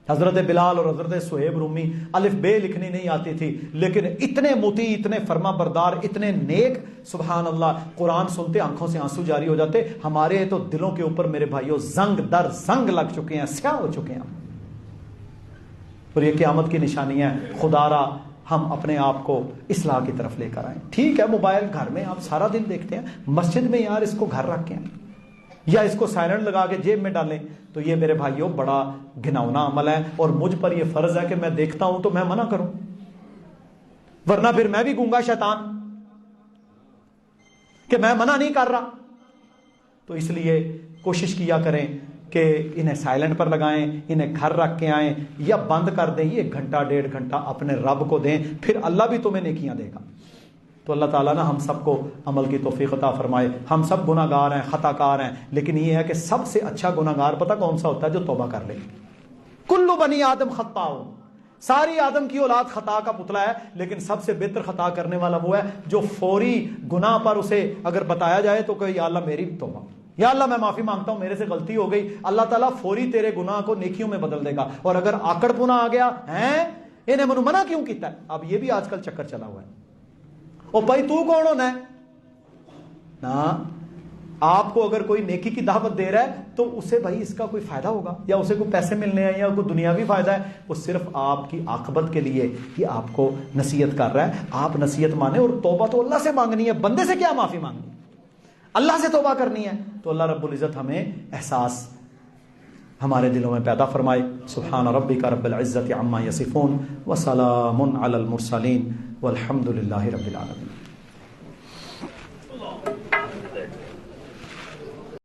حضرت بلال اور حضرت صہیب رومی الف بے لکھنی نہیں آتی تھی لیکن اتنے مطیع، اتنے فرما بردار، اتنے نیک، سبحان اللہ، قرآن سنتے آنکھوں سے آنسو جاری ہو جاتے. ہمارے تو دلوں کے اوپر میرے بھائیوں زنگ در زنگ لگ چکے ہیں، سیاہ ہو چکے ہیں. اور یہ قیامت کی نشانی ہے. خدا را ہم اپنے آپ کو اصلاح کی طرف لے کر آئیں. ٹھیک ہے موبائل گھر میں آپ سارا دن دیکھتے ہیں، مسجد میں یار اس کو گھر رکھ کے آئیں یا اس کو سائلنٹ لگا کے جیب میں ڈالیں. تو یہ میرے بھائیوں بڑا گھناؤنا عمل ہے اور مجھ پر یہ فرض ہے کہ میں دیکھتا ہوں تو میں منع کروں، ورنہ پھر میں بھی گونگا شیطان کہ میں منع نہیں کر رہا. تو اس لیے کوشش کیا کریں کہ انہیں سائلنٹ پر لگائیں، انہیں گھر رکھ کے آئیں یا بند کر دیں. یہ گھنٹہ ڈیڑھ گھنٹہ اپنے رب کو دیں، پھر اللہ بھی تمہیں نیکیاں دے گا. تو اللہ تعالیٰ نا ہم سب کو عمل کی توفیق عطا فرمائے. ہم سب گناہ گار ہیں، خطا کار ہیں، لیکن یہ ہے کہ سب سے اچھا گناہ گار پتہ کون سا ہوتا ہے؟ جو توبہ کر لے. کلو بنی آدم خطاؤ، ساری آدم کی اولاد خطا کا پتلا ہے، لیکن سب سے بہتر خطا کرنے والا وہ ہے جو فوری گناہ پر اسے اگر بتایا جائے تو کہ یا اللہ میری توبہ، یا اللہ میں معافی مانگتا ہوں، میرے سے غلطی ہو گئی، اللہ تعالیٰ فوری تیرے گناہ کو نیکیوں میں بدل دے گا. اور اگر آکڑ پنا آ گیا ہیں انہیں منع کیوں کیتا ہے، اب یہ بھی آج کل چکر چلا ہوا ہے. او بھائی تو کون ہونا ہے نا؟ آپ کو اگر کوئی نیکی کی دعوت دے رہا ہے تو اسے بھائی اس کا کوئی فائدہ ہوگا یا اسے کوئی پیسے ملنے ہیں یا کوئی دنیاوی فائدہ ہے، وہ صرف آپ کی عاقبت کے لیے یہ آپ کو نصیحت کر رہا ہے. آپ نصیحت مانیں اور توبہ تو اللہ سے مانگنی ہے، بندے سے کیا معافی مانگنی ہے، اللہ سے توبہ کرنی ہے. تو اللہ رب العزت ہمیں احساس ہمارے دلوں میں پیدا فرمائے. سبحان ربک رب العزت عما یصفون وسلام علی المرسلین والحمد للہ رب العالمین.